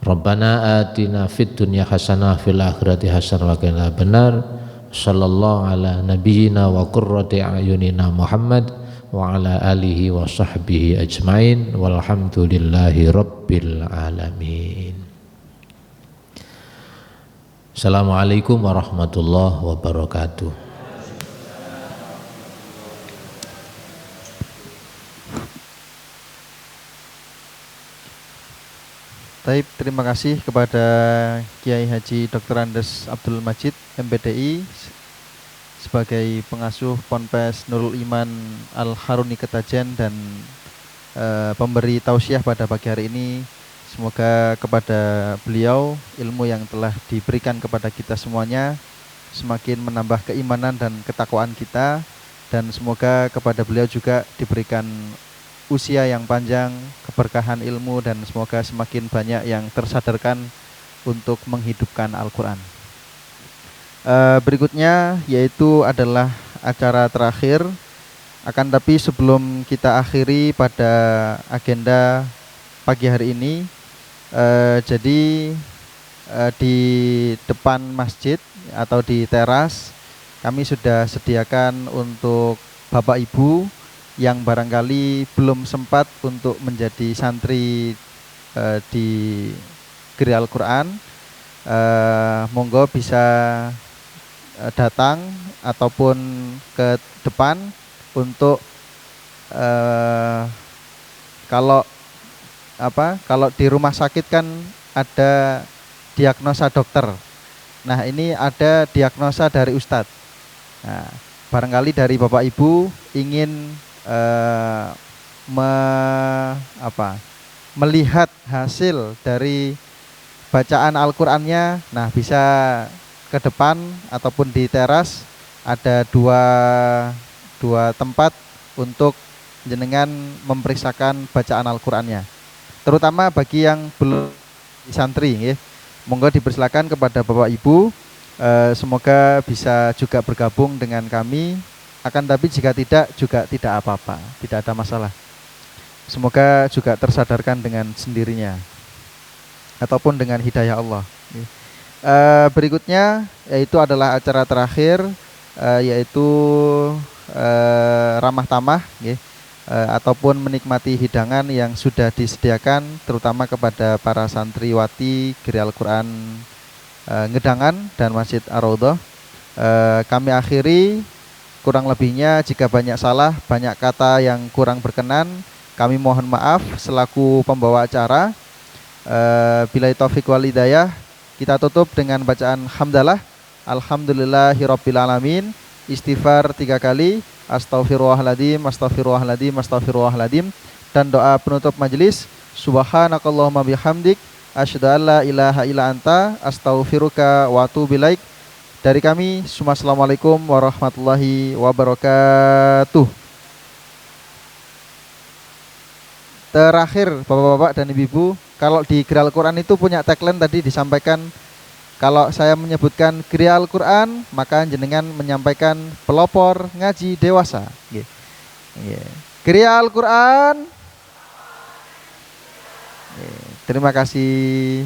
Rabbana atina fid dunya hasanah fil akhirati hasanah wa qina adzabannar. Sallallahu ala nabiyyina wa qurrati a'yunina Muhammad wa ala alihi wa sahbihi ajmain walhamdulillahi rabbil alamin. Assalamualaikum warahmatullahi wabarakatuh. Taib, terima kasih kepada Kiai Haji Dr. Andes Abdul Majid MPDI sebagai pengasuh Ponpes Nurul Iman Al-Haruni Ketajen dan pemberi tausiah pada pagi hari ini. Semoga kepada beliau ilmu yang telah diberikan kepada kita semuanya semakin menambah keimanan dan ketakwaan kita, dan semoga kepada beliau juga diberikan usia yang panjang, keberkahan ilmu, dan semoga semakin banyak yang tersadarkan untuk menghidupkan Al-Quran. Berikutnya yaitu adalah acara terakhir. Akan tapi sebelum kita akhiri pada agenda pagi hari ini, di depan masjid atau di teras kami sudah sediakan untuk Bapak Ibu yang barangkali belum sempat untuk menjadi santri di Geri Al-Quran, monggo bisa datang ataupun ke depan untuk kalau di rumah sakit kan ada diagnosa dokter. Nah, ini ada diagnosa dari Ustadz. Nah, barangkali dari Bapak Ibu ingin melihat hasil dari bacaan Al-Qur'annya, nah bisa ke depan ataupun di teras ada dua tempat untuk jenengan memeriksakan bacaan Al-Qur'annya. Terutama bagi yang belum santri, ya. Monggo dipersilakan kepada Bapak Ibu, semoga bisa juga bergabung dengan kami. Akan tapi jika tidak juga tidak apa-apa, tidak ada masalah. Semoga juga tersadarkan dengan sendirinya ataupun dengan hidayah Allah. Berikutnya yaitu adalah acara terakhir, yaitu ramah tamah, ataupun menikmati hidangan yang sudah disediakan terutama kepada para santriwati Geri Al-Quran Ngedangan dan Masjid Ar-Raudhah. Kami akhiri. Kurang lebihnya jika banyak salah, banyak kata yang kurang berkenan, kami mohon maaf selaku pembawa acara. Billahi taufiq wal hidayah. Kita tutup dengan bacaan hamdalah. Alhamdulillahirabbil alamin. Istighfar 3 kali. Astaghfirullahaladzim, astaghfirullahaladzim, astaghfirullahaladzim. Dan doa penutup majelis. Subhanakallahumma bihamdik, asyhadu an la ilaha illa anta, astaghfiruka wa atubu ilaik. Dari kami, assalamualaikum warahmatullahi wabarakatuh. Terakhir, bapak-bapak dan ibu-ibu, kalau di Geri Al-Quran itu punya tagline tadi disampaikan, kalau saya menyebutkan Geri Al-Quran, maka jenengan menyampaikan pelopor ngaji dewasa. Geri Al-Quran. Terima kasih.